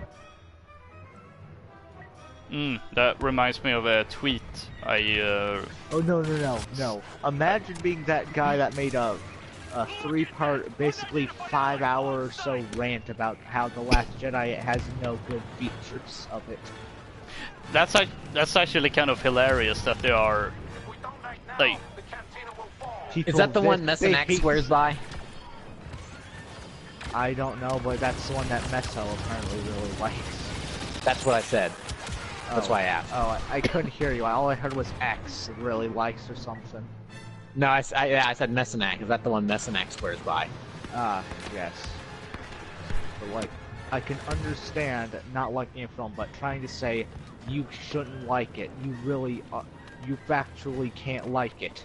That reminds me of a tweet Oh no. Imagine being that guy that made a 3-part, basically 5-hour or so rant about how The Last Jedi has no good features of it. That's actually kind of hilarious that they are If we don't act now, like. the cantina will fall. Is that the one Messinac swears by? I don't know, but that's the one that Meso apparently really likes. That's what I said. That's why I asked. Oh, I couldn't hear you. All I heard was X really likes or something. No, I said Messinac. Is that the one Messinac swears by? Ah, yes. But like, I can understand not liking a film, but trying to say you shouldn't like it. You really, you factually can't like it.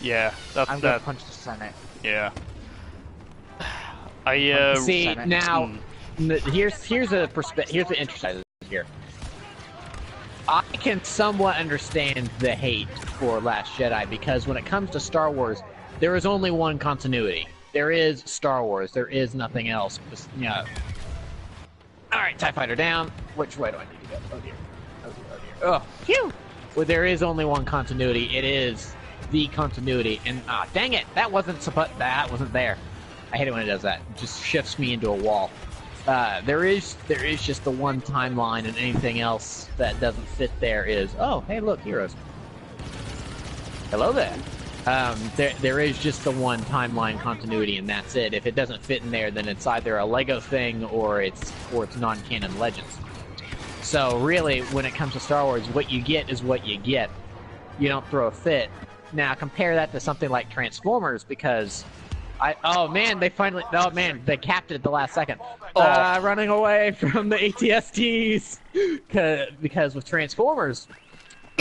Yeah, I'm gonna punch the Senate. Yeah. See Senate. now, here's an interesting here. I can somewhat understand the hate for Last Jedi because when it comes to Star Wars, there is only one continuity. There is Star Wars. There is nothing else. Just, you know. All right, TIE Fighter down. Which way do I need to go? Oh dear. Oh dear. Oh dear. Oh, phew. Well, there is only one continuity. It is the continuity. And dang it, that wasn't there. I hate it when it does that. It just shifts me into a wall. There is just the one timeline, and anything else that doesn't fit there is, oh, hey, look, heroes. Hello there. There is just the one timeline continuity, and that's it. If it doesn't fit in there, then it's either a Lego thing or it's non-canon Legends. So really, when it comes to Star Wars, what you get is what you get. You don't throw a fit. Now compare that to something like Transformers, because they capped it at the last second. Running away from the ATSTs. Because with Transformers,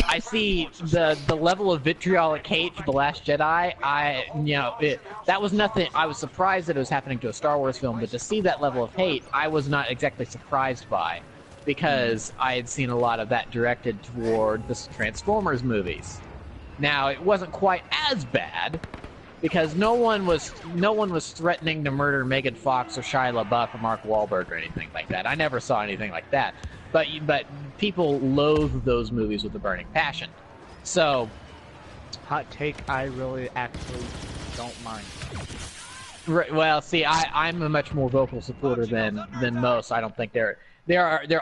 I see the level of vitriolic hate for The Last Jedi. That was nothing. I was surprised that it was happening to a Star Wars film, but to see that level of hate, I was not exactly surprised by, because I had seen a lot of that directed toward the Transformers movies. Now, it wasn't quite as bad, because no one was threatening to murder Megan Fox or Shia LaBeouf or Mark Wahlberg or anything like that. I never saw anything like that. But people loathe those movies with a burning passion. So, Hot take, I really actually don't mind. well, see, I'm a much more vocal supporter than most. I don't think there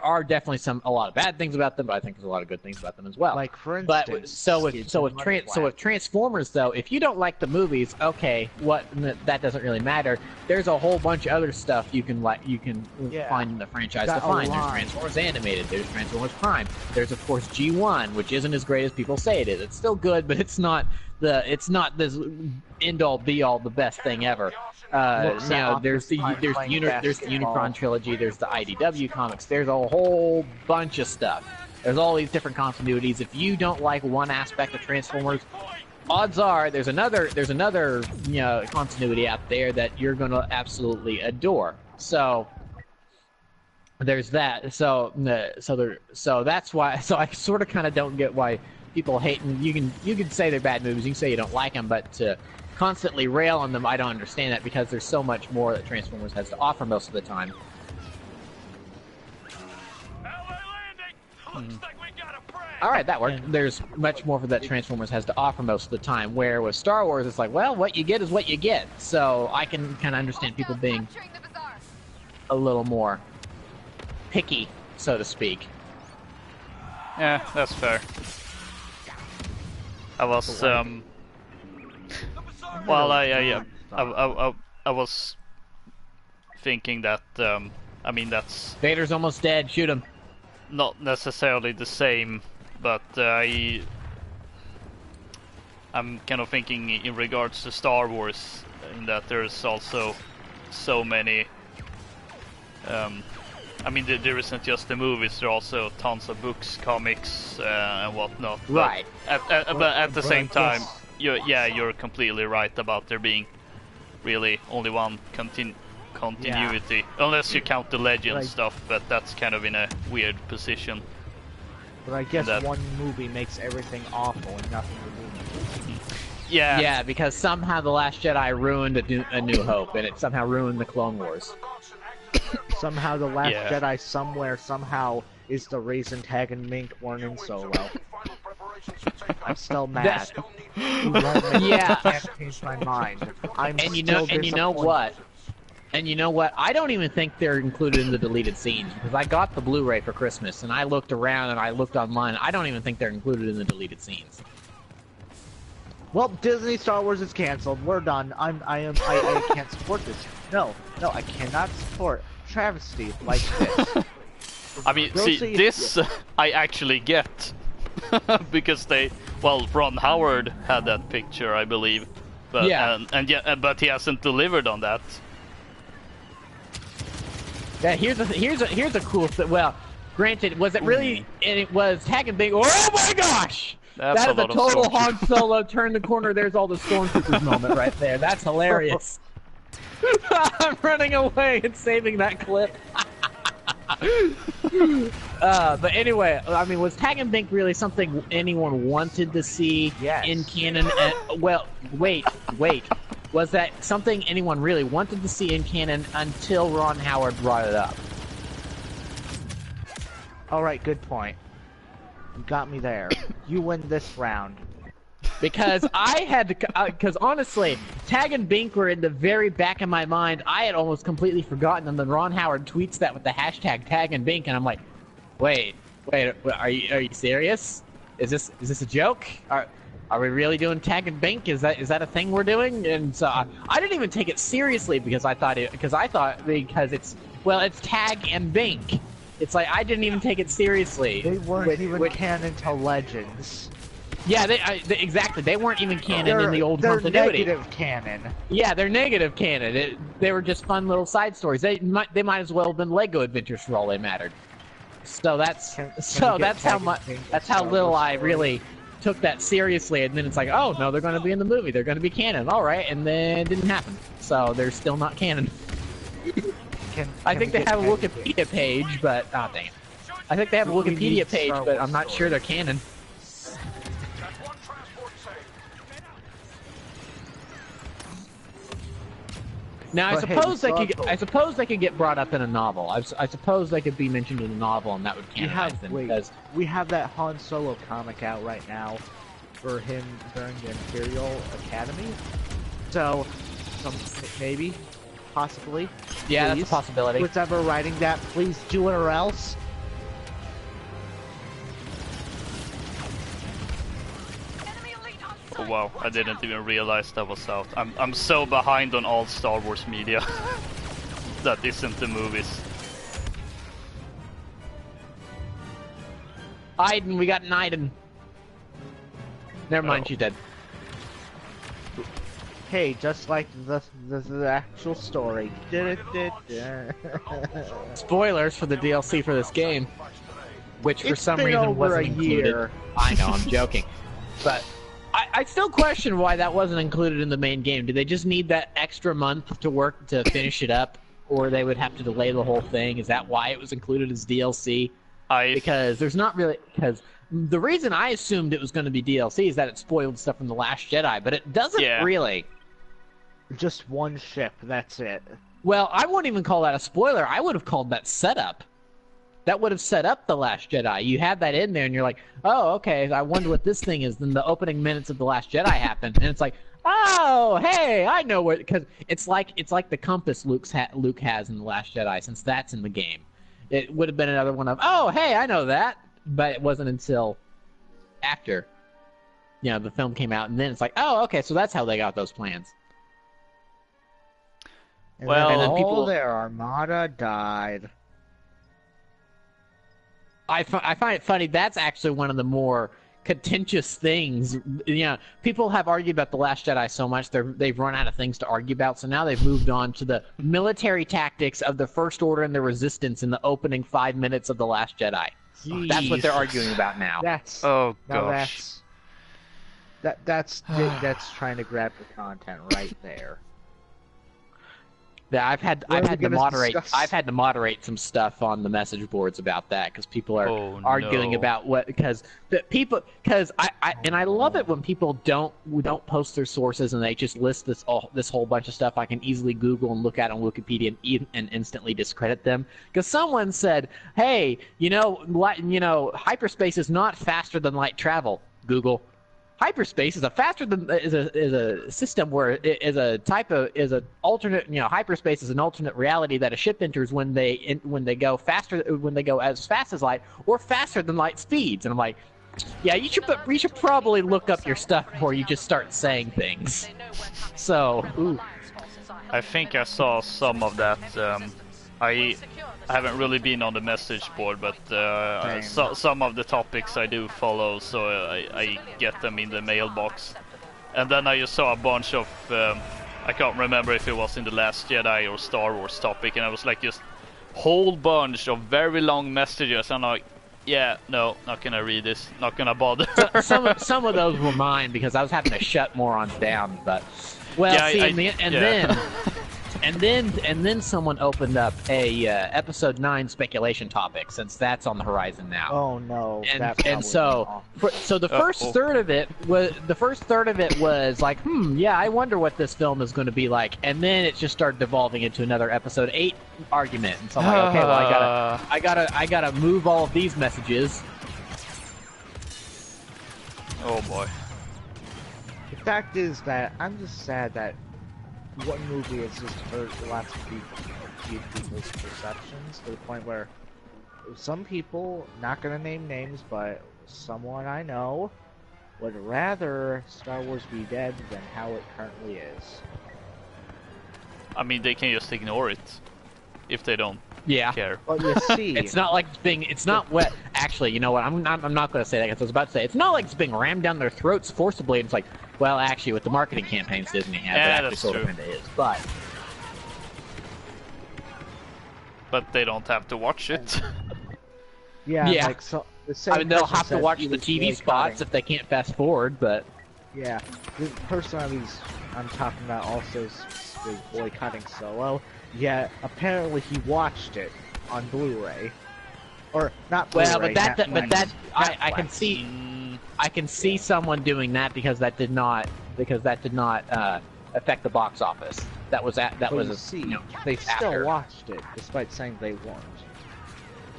are definitely a lot of bad things about them, but I think there's a lot of good things about them as well. Like, for instance, with Transformers, though, if you don't like the movies, okay, that doesn't really matter. There's a whole bunch of other stuff you can find in the franchise to find. There's Transformers Animated, there's Transformers Prime, there's of course G1, which isn't as great as people say it is. It's still good, but it's not this end all be all the best thing ever. There's the Unicron trilogy, there's the IDW comics, there's a whole bunch of stuff. There's all these different continuities. If you don't like one aspect of Transformers, odds are there's another continuity out there that you're gonna absolutely adore. So there's that. So that's why. So I sort of kind of don't get why people hate. And you can say they're bad movies. You can say you don't like them, but to constantly rail on them, I don't understand that, because there's so much more that Transformers has to offer most of the time. Alright, that worked. There's much more that Transformers has to offer most of the time, where with Star Wars it's like, well, what you get is what you get. So I can kind of understand people being a little more picky, so to speak. Yeah, that's fair. I was I was thinking that that's Vader's almost dead. Shoot him. Not necessarily the same, but I'm kind of thinking in regards to Star Wars, in that there's also so many. There isn't just the movies. There are also tons of books, comics, and whatnot. Right. But at the same time, you're completely right about there being really only one continuity, unless you count the legend stuff. But that's kind of in a weird position. But I guess one movie makes everything awful and nothing redeemable. Yeah, because somehow The Last Jedi ruined A New Hope, and it somehow ruined the Clone Wars. Somehow The Last Jedi somehow is the reason Tag and Mink weren't in Solo. Final preparations should take I'm place. still mad. Still need Yeah. I can't change my mind. I'm And you still know, and you know disappointed. what? And you know what? I don't even think they're included in the deleted scenes because I got the Blu-ray for Christmas and I looked around and I looked online. I don't even think they're included in the deleted scenes. Well, Disney Star Wars is canceled. We're done. I can't support this. No, I cannot support travesty like this. I mean, Go see, see- this I actually get because Ron Howard had that picture, I believe, but Yeah. but he hasn't delivered on that. Yeah, here's a cool thing. Well, granted, was it really? And it was Tag and Bink. Oh my gosh! That's That a is a lot of total stormtroopers. Han Solo turn the corner. There's all the stormtroopers moment right there. That's hilarious. I'm running away and saving that clip. But anyway, I mean, was Tag and Bink really something anyone wanted to see Yes. in canon? Well, wait. Was that something anyone really wanted to see in canon until Ron Howard brought it up? All right, good point. You got me there. You win this round. Because I had to, because honestly, Tag and Bink were in the very back of my mind. I had almost completely forgotten, and then Ron Howard tweets that with the hashtag Tag and Bink, and I'm like, wait, are you serious? Is this a joke? Are we really doing Tag and Bink? Is that a thing we're doing? And so I didn't even take it seriously because I thought it's Tag and Bink. It's like I didn't even take it seriously. They weren't even canon to Legends. Yeah, exactly. They weren't even canon in the old they're continuity. negative canon. Yeah, they're negative canon. They were just fun little side stories. They might as well have been Lego adventures for all they mattered. So that's Can we so get that's how Tag much and Bink that's as how Star little Wars I story? really took that seriously. And then it's like, oh no, they're going to be in the movie. They're going to be canon. All right, and then it didn't happen. So they're still not canon. I think they have a Wikipedia page, but oh dang it. I think they have a We Wikipedia need page, Star but Wars I'm not sure they're canon. That's one transport saved. Now I But hey, suppose we still I suppose they could get brought up in a novel. I suppose they could be mentioned in a novel, and that would canonize them. Because We have that Han Solo comic out right now for him during the Imperial Academy. So, maybe, possibly. yeah, that's a please, possibility. Who's ever writing that, please do it or else. Enemy elite on Oh sight. wow, I didn't even realize that was out. I'm so behind on all Star Wars media that isn't the movies. Iden, we got an Iden. Never mind, Oh. she's dead. Hey, just like the actual story. Spoilers for the DLC for this game, which for It's some been reason over wasn't a included. year. I know, I'm joking, but I still question why that wasn't included in the main game. Did they just need that extra month to work to finish it up, or they would have to delay the whole thing? Is that why it was included as DLC? Because there's not really the reason I assumed it was going to be DLC is that it spoiled stuff from The Last Jedi, but it doesn't really. Just one ship, that's it. Well, I wouldn't even call that a spoiler. I would have called that setup. That would have set up The Last Jedi. You have that in there, and you're like, oh, okay, I wonder what this thing is. Then the opening minutes of The Last Jedi happen, and it's like, oh, hey, I know what, because it's like the compass Luke has in The Last Jedi, since that's in the game. It would have been another one of, oh, hey, I know that, but it wasn't until after, the film came out, and then it's like, oh, okay, so that's how they got those plans. And Well, then and all people- their armada died. I find it funny. That's actually one of the more contentious things. People have argued about The Last Jedi so much they've run out of things to argue about. So now they've moved on to the military tactics of the First Order and the Resistance in the opening 5 minutes of The Last Jedi. That's what they're arguing about now. That's Oh now gosh. that's trying to grab the content right there. Yeah, I've had What are we to gonna moderate. discuss? I've had to moderate some stuff on the message boards about that because people are arguing no. about what because I love it when people don't post their sources and they just list this whole bunch of stuff I can easily Google and look at on Wikipedia and instantly discredit them because someone said, hey, hyperspace is not faster than light travel. Google. Hyperspace is a system where it is an alternate. Hyperspace is an alternate reality that a ship enters when they go as fast as light or faster than light speeds. And I'm like, yeah, you should probably look up your stuff before you just start saying things. So, I think I saw some of that. I haven't really been on the message board, but some of the topics I do follow, so I get them in the mailbox. And then I just saw a bunch of, I can't remember if it was in The Last Jedi or Star Wars topic, and I was like just whole bunch of very long messages. I'm like, yeah, no, not gonna read this, not gonna bother. some of those were mine because I was having to shut morons down, but well, yeah, And then someone opened up a episode 9 speculation topic since that's on the horizon now. Oh no! So the first third of it was like, yeah, I wonder what this film is going to be like, and then it just started devolving into another episode 8 argument. And so I'm like, okay, well, I gotta move all of these messages. Oh boy. The fact is that I'm just sad that one movie has just hurt lots of people's perceptions to the point where some people, not gonna name names, but someone I know, would rather Star Wars be dead than how it currently is. I mean, they can just ignore it if they don't care. Well, you see, it's not like it's not wet. Actually, you know what? I'm not going to say that because I was about to say it's not like it's being rammed down their throats forcibly. And it's like, well, actually, with the marketing campaigns Disney has, it actually sort of kind of is. But they don't have to watch it. Yeah. Like, so, I mean, they'll have to watch the TV spots if they can't fast forward, but yeah, the person I'm talking about also is boycotting Solo. Yeah, apparently he watched it on Blu-ray, or not Blu-ray. Well, I can see Yeah. someone doing that because that did not affect the box office. They still watched it despite saying they weren't.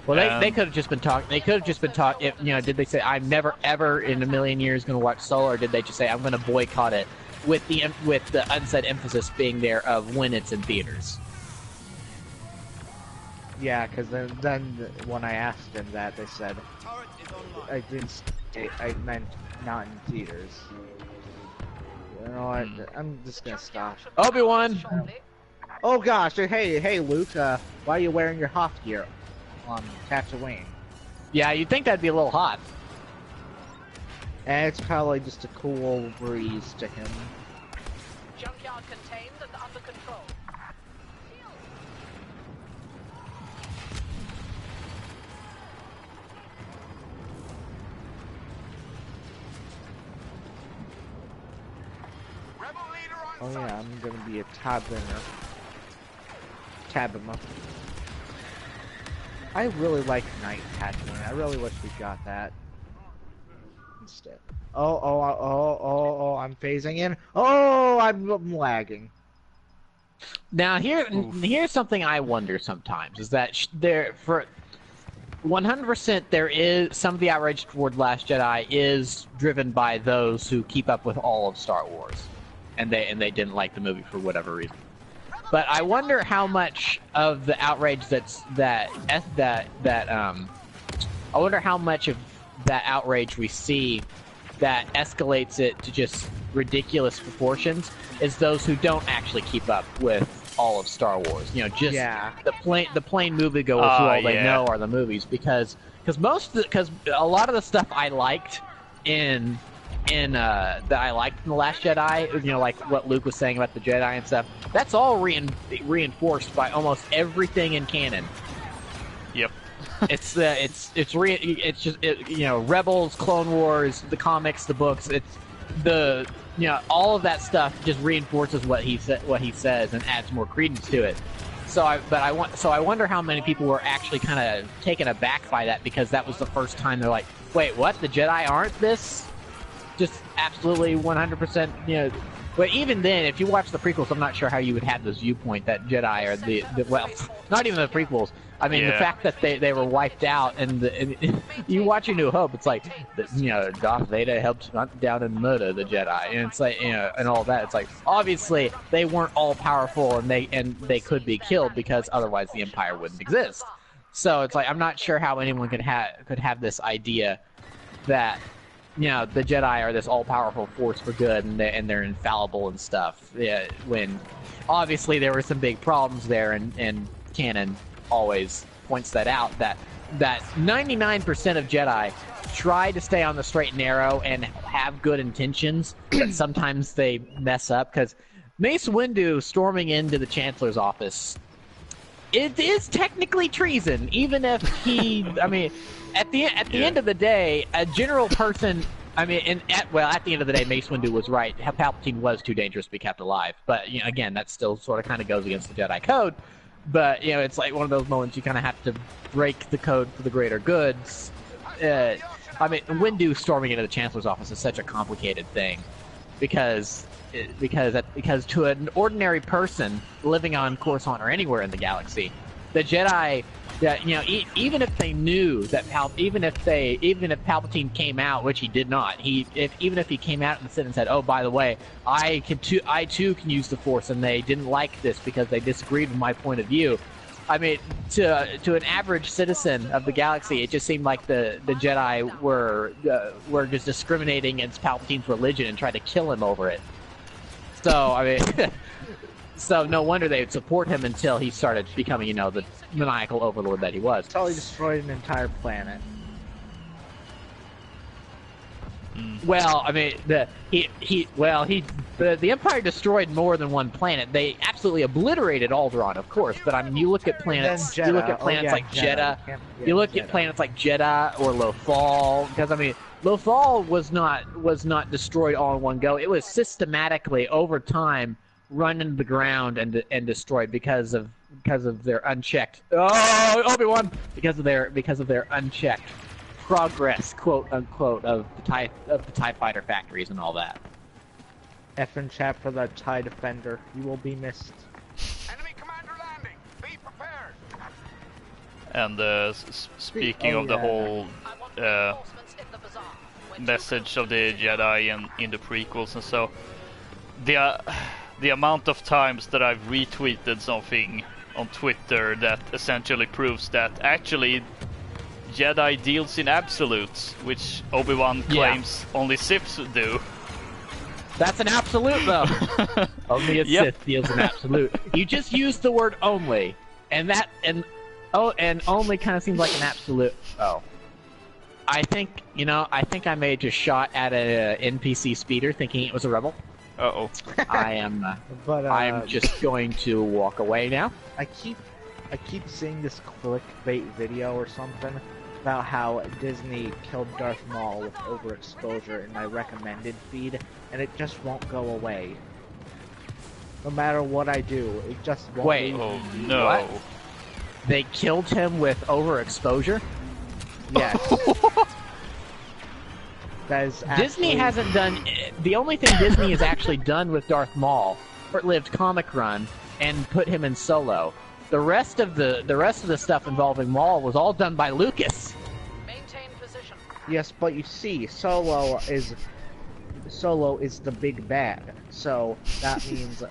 Well, they could have just been talking. They could have just been talking. Did they say I'm never ever in a million years going to watch Solo, or did they just say I'm going to boycott it with the unsaid emphasis being there of when it's in theaters? Yeah, because then when I asked them that, they said I meant not in theaters. You know what? I'm just gonna stop. Obi-Wan. Oh gosh! Hey, Luke. Why are you wearing your Hoth gear on Tatooine? Yeah, you'd think that'd be a little hot. And it's probably just a cool breeze to him. Junkyard contained and under control. Oh yeah, I'm gonna be a Tabima. I really like Night Tatooine. I really wish we got that instead. Oh, I'm phasing in. Oh, I'm lagging. Now here's something I wonder sometimes is that for 100% there is some of the outrage toward Last Jedi is driven by those who keep up with all of Star Wars, and they didn't like the movie for whatever reason. But I wonder how much of the outrage I wonder how much of that outrage we see that escalates it to just ridiculous proportions is those who don't actually keep up with all of Star Wars. The plain moviegoers who all they know are the movies because a lot of the stuff I liked in The Last Jedi, like what Luke was saying about the Jedi and stuff, that's all reinforced by almost everything in canon. Yep. It's Rebels, Clone Wars, the comics, the books. It's you know, all of that stuff just reinforces what he says and adds more credence to it. So I wonder how many people were actually kind of taken aback by that, because that was the first time they're like, wait, what? The Jedi aren't this? Just absolutely 100%, you know. But even then, if you watch the prequels, I'm not sure how you would have this viewpoint that Jedi are the well, not even the prequels. I mean, the fact that they were wiped out, and you watch A New Hope, it's like, you know, Darth Vader helped hunt down and murder the Jedi, and it's like, you know, and all that. It's like, obviously they weren't all powerful, and they could be killed, because otherwise the Empire wouldn't exist. So it's like, I'm not sure how anyone could have this idea that, you know, the Jedi are this all-powerful force for good, and they're infallible and stuff. Yeah, when obviously there were some big problems there, and canon always points that out, that 99% of Jedi try to stay on the straight and narrow and have good intentions, but sometimes they mess up. Because Mace Windu storming into the Chancellor's office, it is technically treason, even if he, I mean, at the end of the day, a general person, I mean, at the end of the day, Mace Windu was right. Palpatine was too dangerous to be kept alive. But, you know, again, that still sort of kind of goes against the Jedi code. But, you know, it's like one of those moments you kind of have to break the code for the greater goods. I mean, Windu storming into the Chancellor's office is such a complicated thing, because to an ordinary person living on Coruscant or anywhere in the galaxy, the Jedi, you know, even if they knew that even if Palpatine came out, which he did not, even if he came out and said, "Oh, by the way, I too can use the Force," and they didn't like this because they disagreed with my point of view. I mean, to an average citizen of the galaxy, it just seemed like the Jedi were just discriminating against Palpatine's religion and tried to kill him over it. So, I mean, so no wonder they would support him until he started becoming, you know, the maniacal overlord that he was. Until he destroyed an entire planet. Well, I mean, the Empire destroyed more than one planet. They absolutely obliterated Alderaan, of course. But I mean, you look at planets. You look at planets like Jeddah. You look at planets like Jeddah or Lothal. Because I mean, Lothal was not destroyed all in one go. It was systematically over time run into the ground and destroyed because of their unchecked. Oh, Obi-Wan! Because of their unchecked progress, quote unquote, of the TIE fighter factories and all that. F and chat for the TIE Defender. You will be missed. Enemy commander landing. Be prepared. And speaking of the whole message of the Jedi in the prequels and so, the amount of times that I've retweeted something on Twitter that essentially proves that actually Jedi deals in absolutes, which Obi-Wan claims only Siths do. That's an absolute, though. Only a Sith deals in absolute. You just used the word only, and only kind of seems like an absolute. Oh. I think I may have just shot at an NPC speeder thinking it was a rebel. Uh-oh. I am just going to walk away now. I keep seeing this clickbait video or something about how Disney killed Darth Maul with overexposure in my recommended feed, and it just won't go away. No matter what I do, it just won't. Wait. Oh no. What? They killed him with overexposure? Yes. That is actually... Disney hasn't done... The only thing Disney has actually done with Darth Maul, short-lived comic run, and put him in Solo. The rest of the stuff involving Maul was all done by Lucas. Maintain position. Yes, but you see, Solo is the big bad. So that means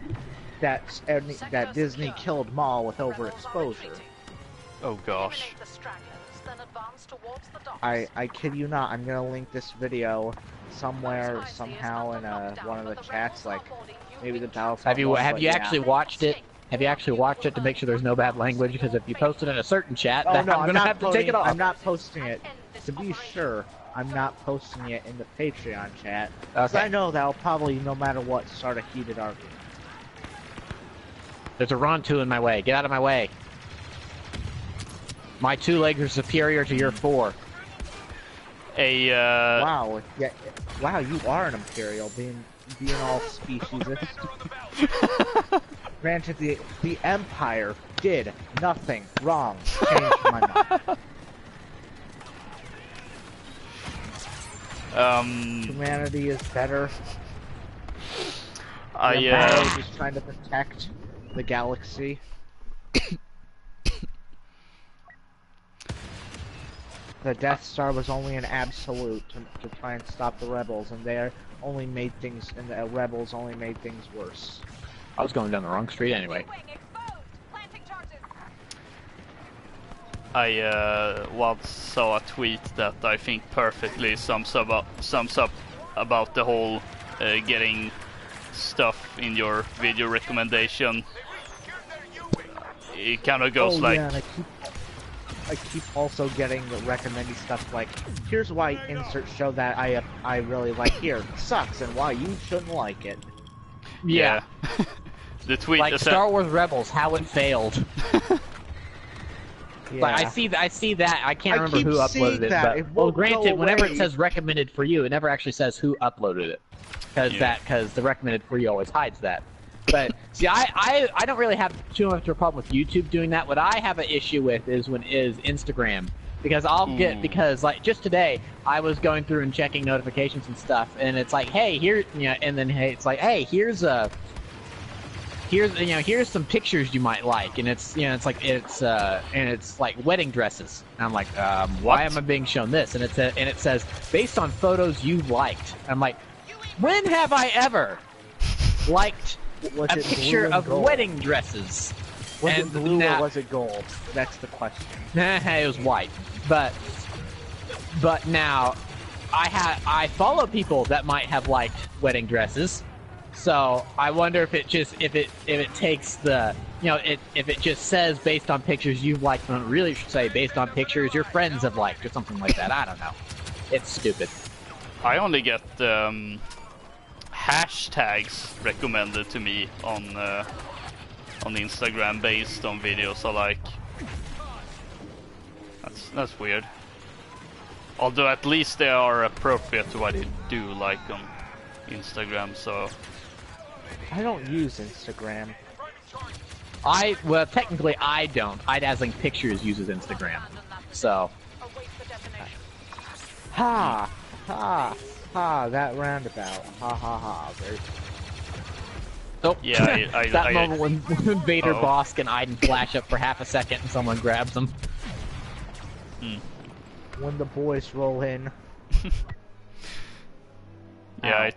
that Disney killed Maul with overexposure. Oh gosh. Eliminate the stragglers, then advance towards the docks. I kid you not, I'm gonna link this video somewhere, somehow in one of the chats, like maybe the Battlefront. Have you actually watched it? Have you actually watched it to make sure there's no bad language? Because if you post it in a certain chat, oh, then no, I'm gonna have to take it off. I'm not posting it. To be sure, I'm not posting it in the Patreon chat. Because I know that'll probably, no matter what, start a heated argument. There's a Rontu in my way. Get out of my way. My 2 legs are superior to your 4. Wow, yeah, wow, you are an Imperial, being being all speciesist. Granted, the Empire did nothing wrong. Changed my mind. Humanity is better. The Empire is just trying to protect the galaxy. The Death Star was only an absolute to try and stop the rebels, and the rebels only made things worse. I was going down the wrong street anyway. I once saw a tweet that I think perfectly sums up about the whole getting stuff in your video recommendation. It kind of goes like. Yeah, and I keep also getting the recommended stuff like, here's why insert show that I really like here sucks and why you shouldn't like it. Yeah. The tweet like Star Wars Rebels, how it failed. Yeah. Like, I see that. I can't remember who uploaded it. But, well, granted, whenever it says recommended for you, it never actually says who uploaded it, because the recommended for you always hides that. But see, I don't really have too much of a problem with YouTube doing that. What I have an issue with is Instagram, because because like just today I was going through and checking notifications and stuff, and it's like, hey, here, and then it's like, hey, here's some pictures you might like, and it's it's like wedding dresses. And I'm like, why am I being shown this? And it says based on photos you've liked. I'm like, when have I ever liked a picture of wedding dresses? Was it blue or was it gold? That's the question. It was white, but now I follow people that might have liked wedding dresses. So I wonder if it takes the if it just says based on pictures you've liked, when it really should say based on pictures your friends have liked or something like that. I don't know. It's stupid. I only get hashtags recommended to me on Instagram based on videos I like. That's weird. Although at least they are appropriate to what I do like on Instagram, so. I don't use Instagram. Well, technically I don't. Dazzling Pictures uses Instagram, so. Ha ha ha! That roundabout. Ha ha ha! Very. Oh yeah, that moment when Vader, Bosk, and Iden flash up for half a second and someone grabs them. When the boys roll in. Yeah,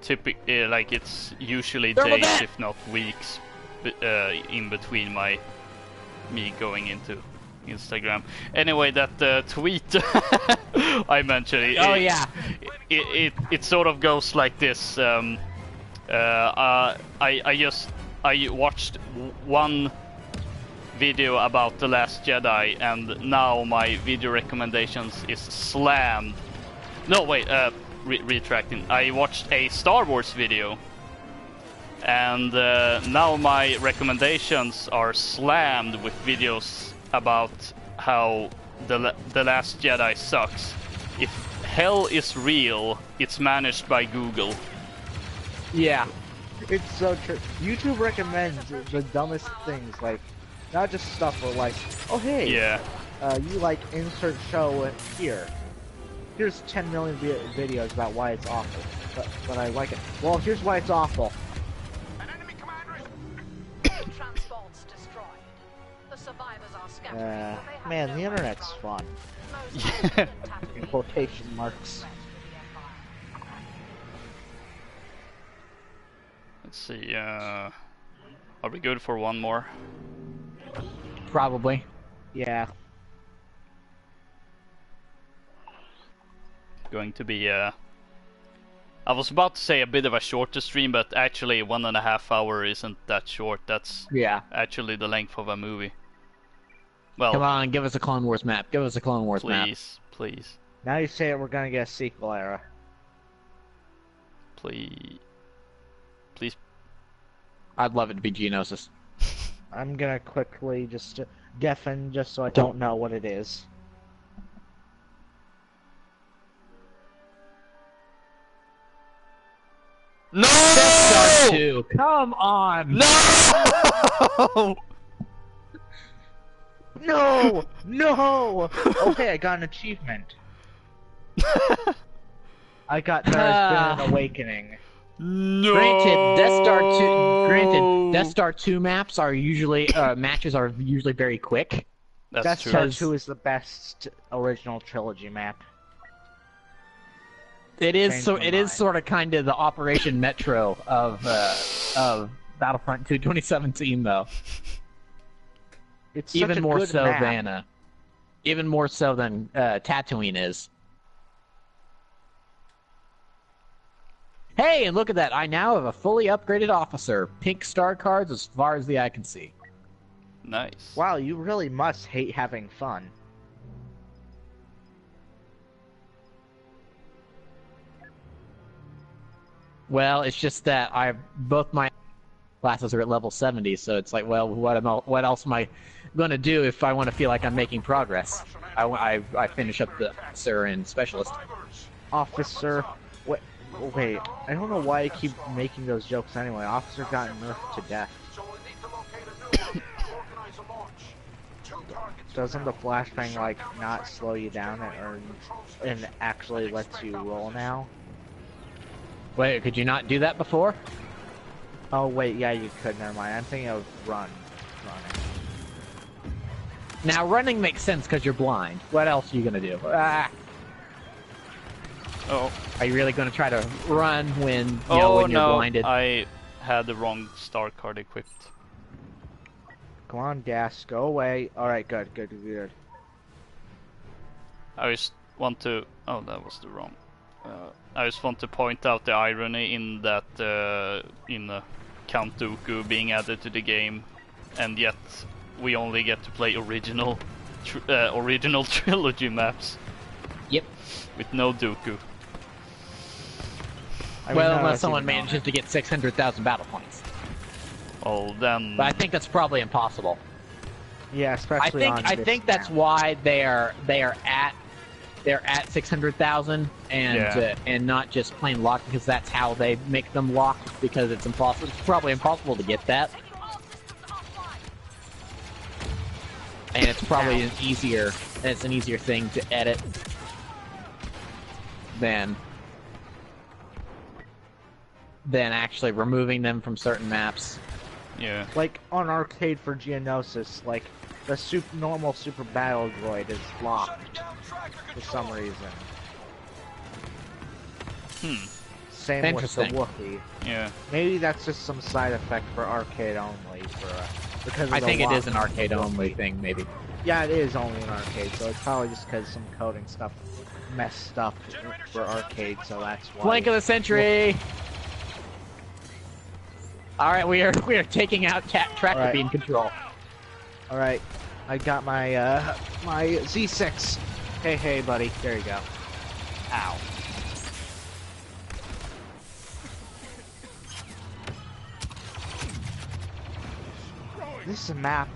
typically, like it's usually days, if not weeks, in between me going into Instagram. Anyway, that tweet I mentioned. It sort of goes like this. I watched one video about The Last Jedi, and now my video recommendations is slammed. No, wait. Retracting. I watched a Star Wars video, and now my recommendations are slammed with videos about how the Last Jedi sucks. If hell is real, it's managed by Google. Yeah, it's so true. YouTube recommends the dumbest things, like not just stuff where like, oh hey, you like insert show here. Here's 10 million videos about why it's awful, but I like it. Well, here's why it's awful. An enemy commander is... Transports destroyed. The survivors are scattered. But they have Man, no the internet's fun. In quotation marks. Let's see. Are we good for one more? Probably. Yeah. Going to be I was about to say a bit of a shorter stream, but actually 1.5 hours isn't that short. That's actually the length of a movie. Well, come on, give us a Clone Wars map. Give us a Clone Wars map. Please. Now you say it, we're gonna get a sequel era. Please. I'd love it to be Geonosis. I'm gonna quickly just deafen just so I don't know what it is. No! Death Star 2. Come on. No! No! No! Okay, I got an achievement. I got There Has Been an Awakening. No! Granted, Death Star 2 maps are usually matches are usually very quick. That's Death true. Star 2 is the best original trilogy map. It is Changed so. my It is mind. sort of kind of the Operation Metro of Battlefront 2 2017, though. It's such Even a more good so map. than even more so than Tatooine is. Hey, and look at that! I now have a fully upgraded officer. Pink star cards as far as the eye can see. Nice. Wow, you really must hate having fun. Well, it's just that both my classes are at level 70, so it's like, well, what else am I gonna do if I want to feel like I'm making progress? I finish up the officer and specialist. Officer, wait, I don't know why I keep making those jokes anyway. Officer got nerfed to death. So we'll need to locate a new one and organize a launch. 2 targets. Doesn't the flashbang like not slow you down and actually lets you roll now? Wait, could you not do that before? Oh wait, yeah, you could. Never mind. I'm thinking of running. Now, running makes sense because you're blind. What else are you gonna do? Oh. Are you really gonna try to run when when you're no, blinded? I had the wrong star card equipped. Come on, gas, go away. All right, good. I just want to. Oh, that was the wrong. I just want to point out the irony in that in Count Dooku being added to the game, and yet we only get to play original trilogy maps. Yep. With no Dooku. I mean, Well, no, unless that's someone even manages to get 600,000 battle points. Oh, then. But I think that's probably impossible. Yeah, especially on I this think that's map. why they're at 600,000 and not just plain locked, because that's how they make them locked, because it's impossible. It's probably impossible to get that. And it's probably an easier thing to edit than actually removing them from certain maps. Yeah. Like on arcade for Geonosis, like the normal super battle droid is locked for some reason. Same with the Interesting. Wookiee. Yeah. Maybe that's just some side effect for arcade only, because of I the think it is lock. an arcade only thing, maybe. Yeah, it is only an arcade, so it's probably just because some coding stuff messed up for arcade, so that's why. Flank of the century. All right, we are taking out tractor Alright. beam control. All right, I got my my Z6. Hey, buddy. There you go. Ow. This is a map.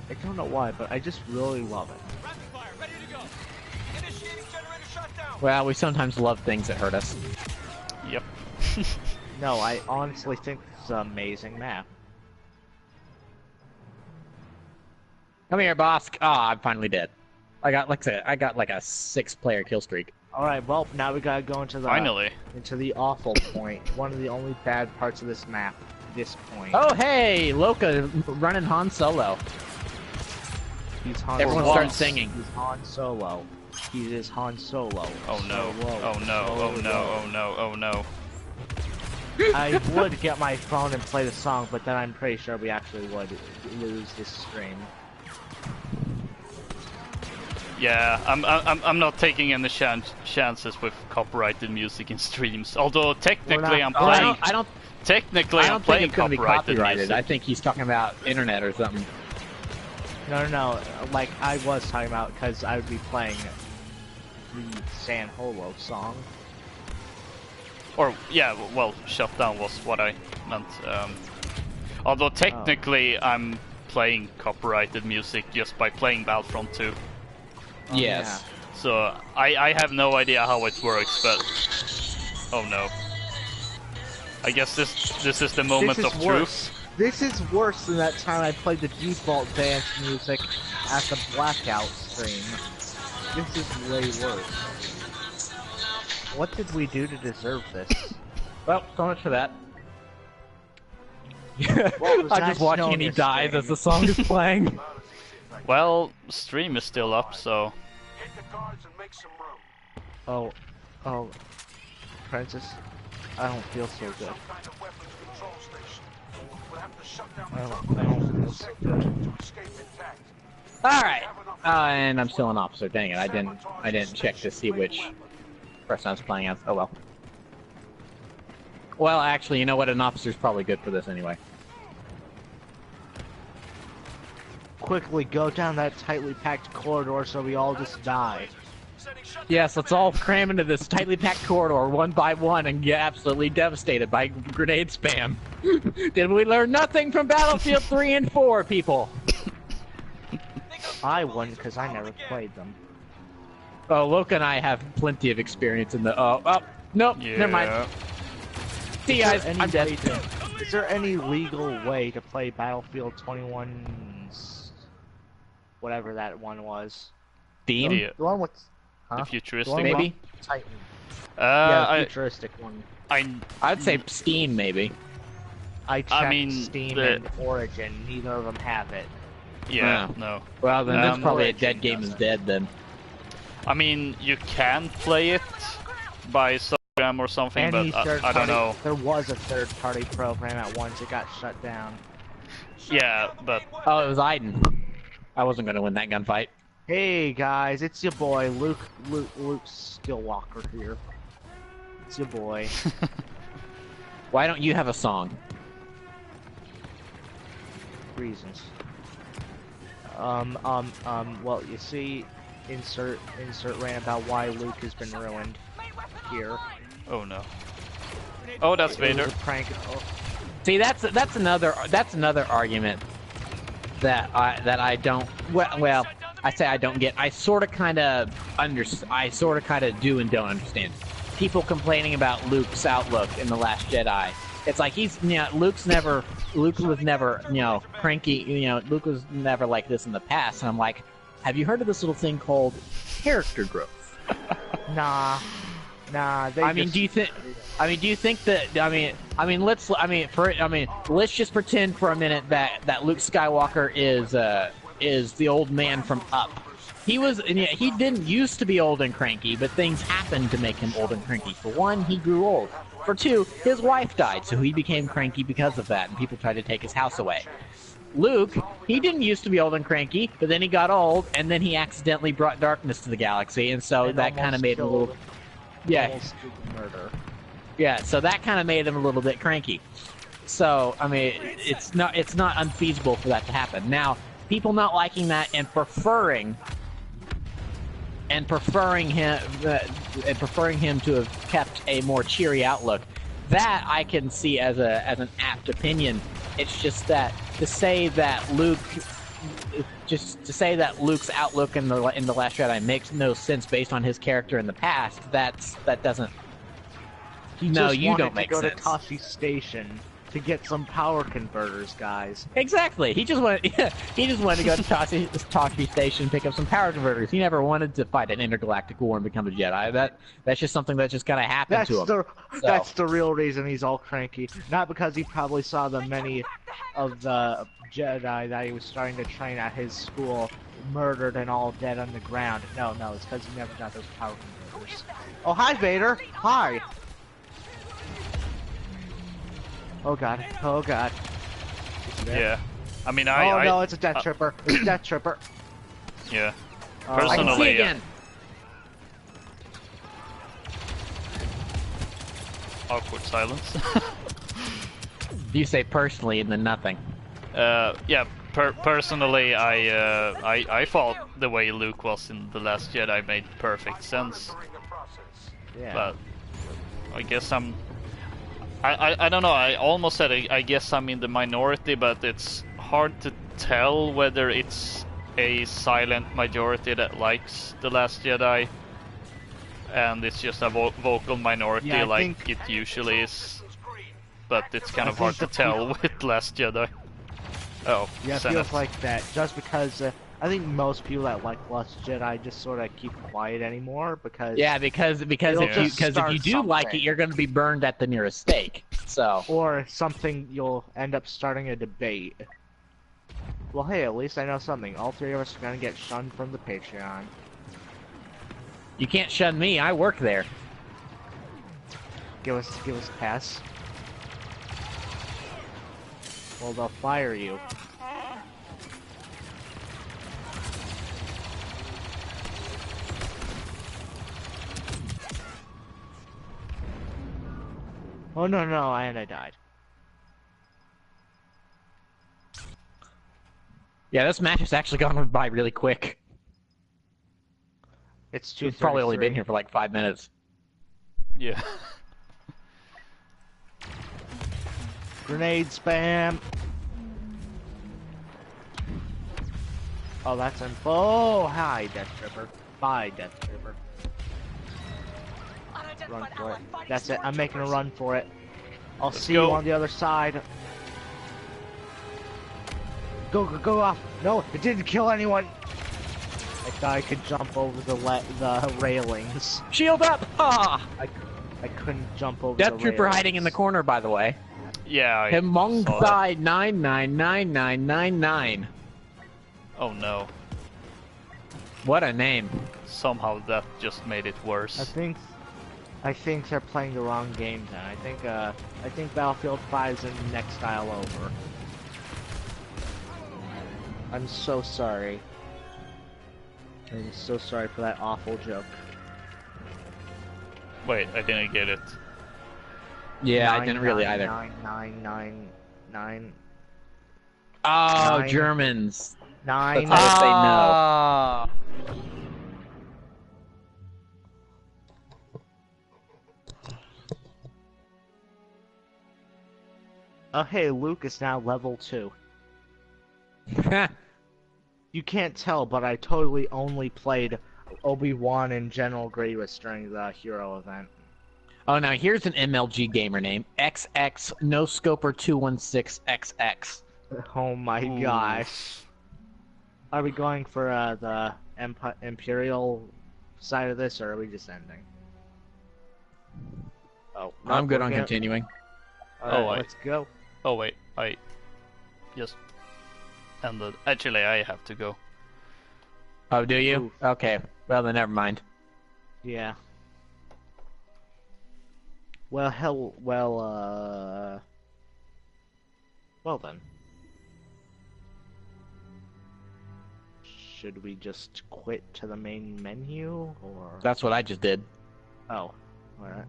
I don't know why, but I just really love it. Rapid fire, ready to go. Initiating generator shutdown. Well, we sometimes love things that hurt us. Yep. No, I honestly think this is an amazing map. Come here, boss. Ah, I'm finally dead. I got like a 6-player kill streak. All right, well now we gotta go into the Finally. awful point. One of the only bad parts of this map. This point. Oh, hey, Loka running Han Solo. He's Han Everyone Solo. starts singing. He's Han Solo. He is Han Solo. Oh no. Solo. Oh no. Oh no. Oh no. Oh no. I would get my phone and play the song, but then I'm pretty sure we actually would lose this stream. Yeah, I'm not taking any chances with copyrighted music in streams. Although technically I'm Oh, I playing. don't Technically, I I'm don't think playing it's going to be copyrighted. music. I think he's talking about internet or something. No. Like I was talking about, because I would be playing the San Holo song. Or yeah, well, shutdown was what I meant. Although technically, I'm playing copyrighted music just by playing Battlefront 2. Oh, Yes. So I have no idea how it works, but oh no. I guess this is the moment This of is truth. worse. This is worse than that time I played the default dance music at the Blackout stream. This is way worse. What did we do to deserve this? Well, so much for that. What was I'm that just watching and he snowiness dies thing? as the song is playing. Well, stream is still up, so Hit the guards and make some room. Oh, Princess, I don't feel so good. Some kind of weapons control station. We'll have to shut down I the don't, truck I don't lanes in feel the so sector good. to escape intact. Alright. And I'm still an officer. Dang it, I didn't check to see which person I was playing as. Oh well. Well, actually, you know what? An officer's probably good for this anyway. Quickly go down that tightly packed corridor so we all just die. Yes, let's all cram into this tightly packed corridor one by one and get absolutely devastated by grenade spam. Did we learn nothing from Battlefield 3 and 4, people? I wouldn't, because I never played them. Oh, Loka and I have plenty of experience in the. Nope, yeah. never mind. See you guys, I'm dead. Is there any legal way to play Battlefield 21's... whatever that one was? Steam? The, The one with... the Huh? futuristic The one Maybe. with Titan. one. Yeah, the futuristic one. I'd say Steam, maybe. I checked mean, Steam the- and Origin, neither of them have it. yeah, Yeah. no. Well, then that's probably a Origin dead game is doesn't. dead then. I mean, you can play it by program or something, Any but third I don't party- know. There was a third-party program at once, it got shut down. Yeah, but Oh, it was Aiden. I wasn't gonna win that gunfight. Hey guys, it's your boy Luke Skillwalker here. It's your boy. Why don't you have a song? Reasons. Well, you see, insert rant about why Luke has been ruined here. oh no. Oh, that's It was Vader. a prank. Oh, See, that's another argument that I don't. Well, I say I don't get. I sort of kind of do and don't understand. People complaining about Luke's outlook in The Last Jedi. It's like Luke was never, cranky, Luke was never like this in the past. And I'm like, have you heard of this little thing called character growth? nah. Do you think that? Let's just pretend for a minute that Luke Skywalker is the old man from Up. He didn't used to be old and cranky, but things happened to make him old and cranky. For one, he grew old. For two, his wife died, so he became cranky because of that, and people tried to take his house away. Luke, he didn't used to be old and cranky, but then he got old, and then he accidentally brought darkness to the galaxy, and so And that kind of almost made him a little... killed- Yeah, almost did murder. yeah, so that kind of made him a little bit cranky. So, I mean, it's not unfeasible for that to happen. Now, people not liking that and preferring him to have kept a more cheery outlook, that I can see as an apt opinion. It's just that to say that Luke's outlook in the Last Jedi makes no sense based on his character in the past. That doesn't. No, you don't make sense. sense. To go to Tashi Station to get some power converters, guys. Exactly. He just wanted. He just wanted to go to Tashi Station and pick up some power converters. He never wanted to fight an intergalactic war and become a Jedi. That's just something that just kind of happened to him. That's the real reason he's all cranky. Not because he probably saw the many of the Jedi that he was starting to train at his school murdered and all dead on the ground. No, it's because he never got those power converters. Oh, hi, Vader. Hi. Oh god. Yeah. I mean, Oh no, it's a Death Tripper. It's a Death Tripper. Yeah. Oh. I can see Personally, again. awkward silence. You say personally and then nothing. Yeah. Personally, I thought the way Luke was in The Last Jedi made perfect sense. During the process. Yeah. But I guess I don't know, I almost said I guess I'm in the minority, but it's hard to tell whether it's a silent majority that likes The Last Jedi and it's just a vocal minority Yeah, I like think- it usually is. but it's kind of hard to tell with Last Jedi. Oh, Yeah, it Senate. feels like that. Just because I think most people that like Last Jedi just sort of keep quiet anymore because Yeah, because It'll if you just because if you start do like it, something. you're going to be burned at the nearest stake. So or something you'll end up starting a debate. Well, hey, at least I know something. All three of us are gonna get shunned from the Patreon. you can't shun me. I work there. Give us a pass. Well, they'll fire you. Oh no, and I died. Yeah, this match has actually gone by really quick. It's We've probably only been 2:33. here for like 5 minutes. Yeah. Grenade spam. Oh, that's in. Oh, hi, Death Trooper. Bye, Death Trooper. Run Unidentified for it. ally fighting That's it. I'm making a stormtroopers. run for it. I'll Let's see go. you on the other side. Go off. No, it didn't kill anyone. I thought I could jump over the railings. Shield up! Ah! I couldn't jump over Death the Trooper railings. hiding in the corner, by the way. Yeah, I Hemong saw that. Thai 999999. Oh no. What a name. Somehow that just made it worse. I think they're playing the wrong game then. I think Battlefield 5 is in the next style over. I'm so sorry. I'm so sorry for that awful joke. Wait, I didn't get it. Yeah, I didn't really either. 9. Oh, Nine. Germans. 9. That's how to say no. Ah. Oh hey, Luke is now level 2. You can't tell, but I totally only played Obi-Wan and General Grievous during the hero event. Oh, now here's an MLG gamer name. XX No Scoper 216XX. Oh my Ooh. gosh. Are we going for the Imperial side of this, or are we just ending? Oh, I'm good we're on gonna- continuing. Alright, Oh, wait. let's go. Oh wait, I just ended. Actually, I have to go. Oh, do you? Oof. Okay. Well, then never mind. Yeah. Well, well then. Should we just quit to the main menu, or? That's what I just did. Oh, alright.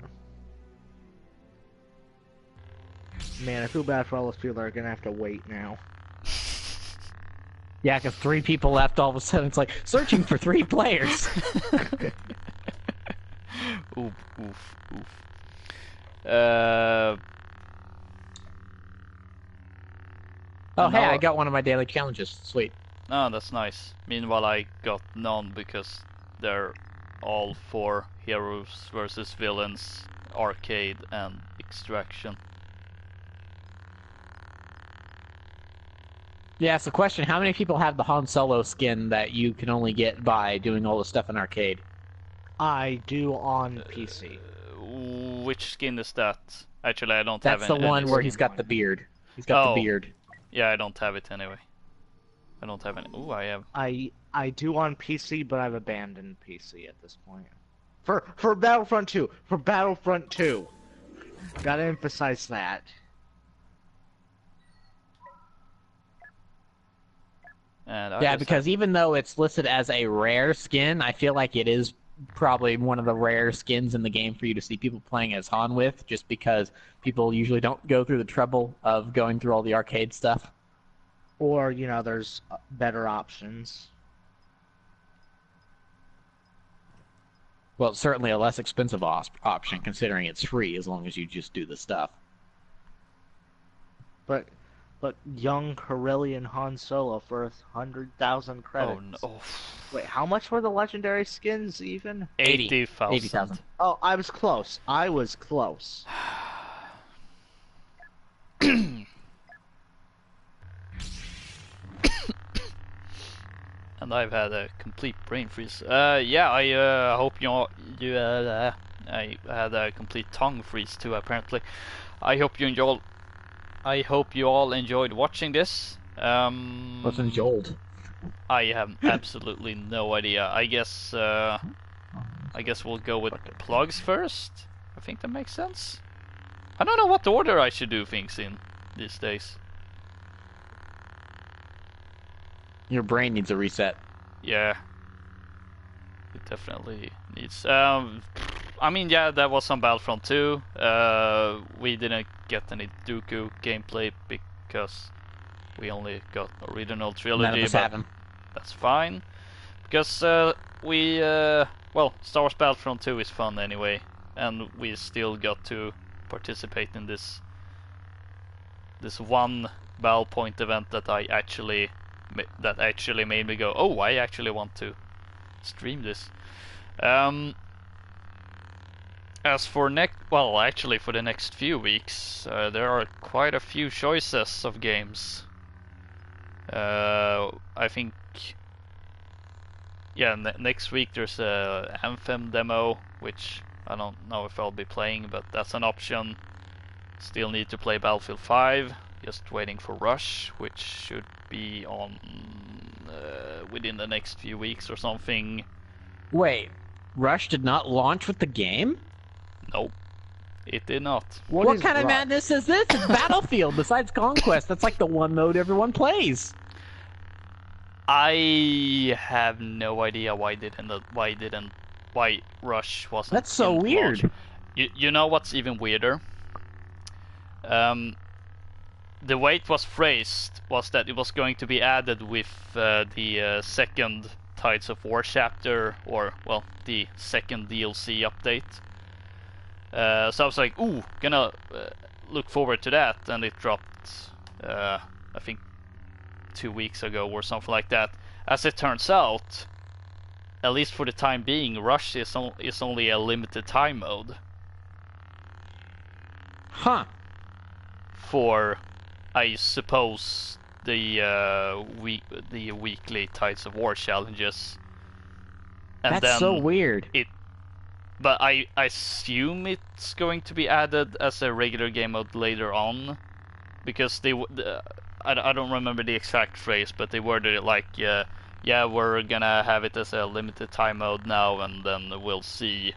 Man, I feel bad for all those people that are gonna have to wait now. Yeah, because 3 people left all of a sudden. It's like, searching for 3 players. Oof, oof, oof. Oh, hey, Now- I got one of my daily challenges. Sweet. Oh, that's nice. Meanwhile, I got none because they're all for heroes versus villains, arcade, and extraction. Yeah, so question, how many people have the Han Solo skin that you can only get by doing all the stuff in arcade? I do on PC. Which skin is that? Actually, I don't That's have the any. one where skin he's got one. the beard. He's got Oh. the beard. Yeah, I don't have it anyway. I don't have any. Ooh, I have. I do on PC, but I've abandoned PC at this point. For Battlefront 2. For Battlefront 2. Gotta emphasize that. And I Yeah, just because even though it's listed as a rare skin, I feel like it is probably one of the rare skins in the game for you to see people playing as Han with, just because people usually don't go through the trouble of going through all the arcade stuff. Or, you know, there's better options. Well, it's certainly a less expensive option, considering it's free as long as you just do the stuff. But young Corellian Han Solo for 100,000 credits. Oh no. Oh. Wait, how much were the legendary skins even? 80,000. 80,000. Oh, I was close. I was close. And I've had a complete brain freeze. Yeah, I hope I had a complete tongue freeze too. Apparently, I hope you all enjoyed watching this. What's enjoyed? I have absolutely no idea. I guess we'll go with plugs first. I think that makes sense. I don't know what order I should do things in these days. Your brain needs a reset. Yeah, it definitely needs. I mean, yeah, that was on Battlefront 2. We didn't get any Dooku gameplay because we only got original trilogy. None of us have 'em. That's fine, because Star Wars Battlefront 2 is fun anyway, and we still got to participate in this one Battle Point event that actually made me go, oh, I actually want to stream this. As for for the next few weeks, there are quite a few choices of games. I think, yeah, next week there's a Anthem demo, which I don't know if I'll be playing, but that's an option. Still need to play Battlefield 5. Just waiting for Rush, which should be on within the next few weeks or something. Wait, Rush did not launch with the game? Nope, it did not. What kind of madness is this? It's Battlefield besides Conquest. That's like the one mode everyone plays. I have no idea why Rush wasn't. That's so weird. You know what's even weirder? The way it was phrased was that it was going to be added with the second Tides of War chapter, or well, the second DLC update. So I was like, ooh, gonna look forward to that, and it dropped, I think, 2 weeks ago or something like that. As it turns out, at least for the time being, Rush is only a limited time mode. Huh. For, I suppose, the weekly Tides of War challenges. And That's then so weird. But I assume it's going to be added as a regular game mode later on, because I don't remember the exact phrase, but they worded it like, yeah, we're gonna have it as a limited time mode now, and then we'll see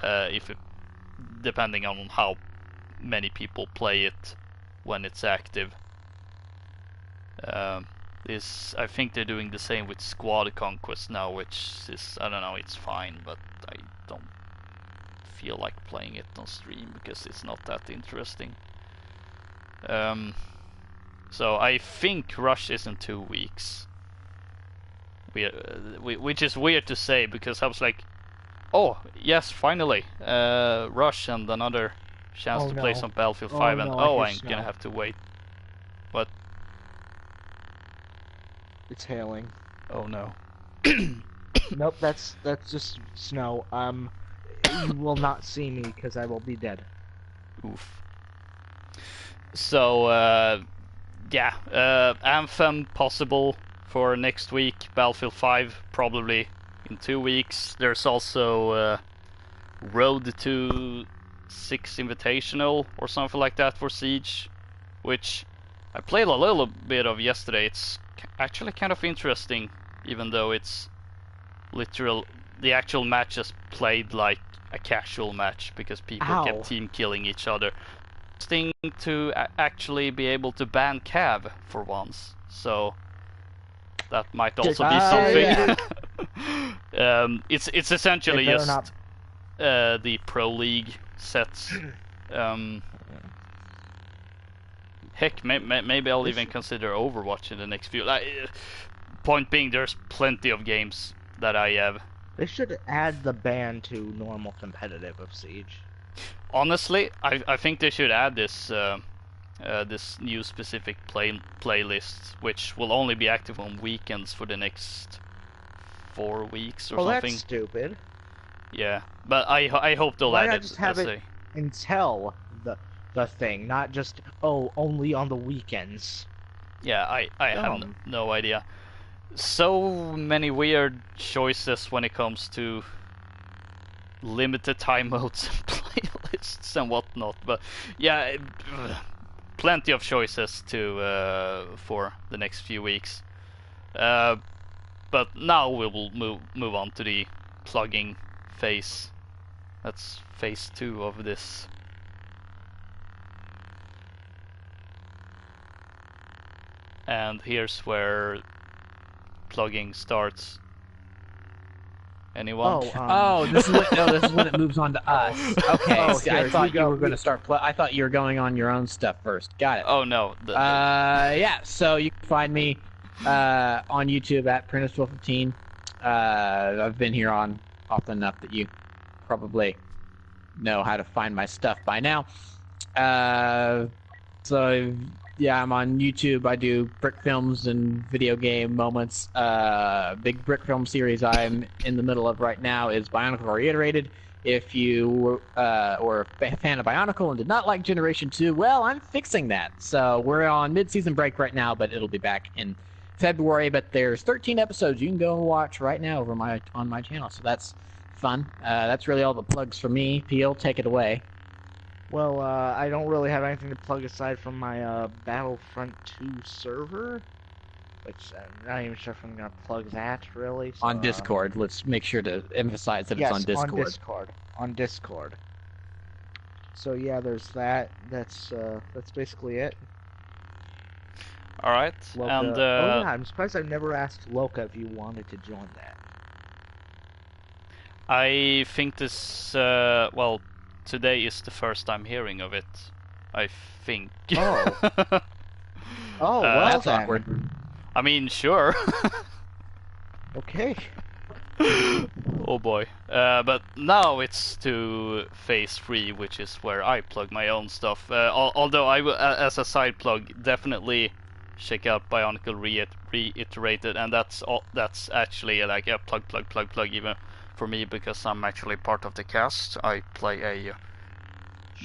if it, depending on how many people play it when it's active. I think they're doing the same with Squad Conquest now, which is, I don't know, it's fine, but I don't feel like playing it on stream because it's not that interesting. So I think Rush is in 2 weeks. Which is weird to say, because I was like, oh yes, finally, Rush and another chance to play some Battlefield 5, and I'm gonna have to wait. What? It's hailing. Oh no. Nope, that's just snow. You will not see me because I will be dead. Oof. So Anthem possible for next week. Battlefield 5 probably in 2 weeks. There's also Road to 6 Invitational or something like that for Siege, which I played a little bit of yesterday. It's actually kind of interesting, even though it's the actual match is played like a casual match because people kept team killing each other. Interesting to actually be able to ban Cav for once, so that might also be something. Yeah. It's essentially just the Pro League sets. Heck, maybe I'll even consider Overwatch in the next few. Point being, there's plenty of games that I have. They should add the ban to normal competitive of Siege. Honestly, I think they should add this this new specific playlist, which will only be active on weekends for the next 4 weeks or something. That's stupid. Yeah, but I hope they'll add it. Just have it until the thing, not just only on the weekends. Yeah, I have no idea. So many weird choices when it comes to limited time modes and playlists and whatnot. But yeah, plenty of choices to for the next few weeks. But now we will move on to the plugging phase. That's phase 2 of this. And here's where plugging starts. Anyone? This is when it moves on to us. Okay, see, I thought you were going to start. I thought you were going on your own stuff first. Got it. Oh no. Yeah. So you can find me on YouTube at Prentice1215. I've been here on often enough that you probably know how to find my stuff by now. So yeah, I'm on YouTube. I do brick films and video game moments. Big brick film series I'm in the middle of right now is Bionicle Reiterated. If you were a fan of Bionicle and did not like Generation 2, well, I'm fixing that. So we're on mid-season break right now, but it'll be back in February. But there's 13 episodes you can go and watch right now over on my channel. So that's fun. That's really all the plugs for me. Peel, take it away. Well, I don't really have anything to plug aside from my Battlefront 2 server, which I'm not even sure if I'm going to plug that, really. So, on Discord. Let's make sure to emphasize that it's on Discord. On Discord. So yeah, there's that. That's basically it. All right. Loka. And oh yeah, I'm surprised I've never asked Loka if you wanted to join that. I think this well, today is the first I'm hearing of it. I think. Oh. Oh, well, that's then. awkward. I mean, sure. Okay. Oh boy. But now it's to phase 3, which is where I plug my own stuff. Although I will, as a side plug, definitely check out Bionicle Reiterated, and that's actually like a plug even for me, because I'm actually part of the cast. I play a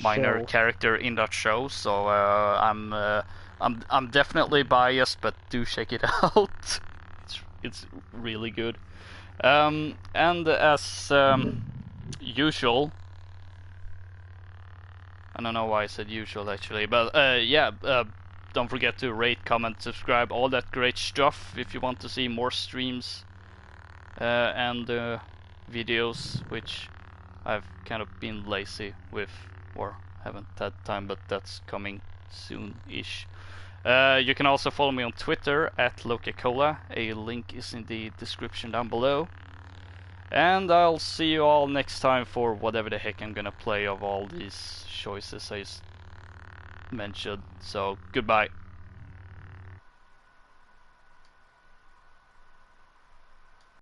minor character in that show, so I'm definitely biased, but do check it out. It's really good. And as usual, I don't know why I said usual actually, but don't forget to rate, comment, subscribe, all that great stuff if you want to see more streams and videos, which I've kind of been lazy with or haven't had time, but that's coming soon-ish. You can also follow me on Twitter at LokaCola. A link is in the description down below. And I'll see you all next time for whatever the heck I'm gonna play of all these choices I just mentioned. So, goodbye.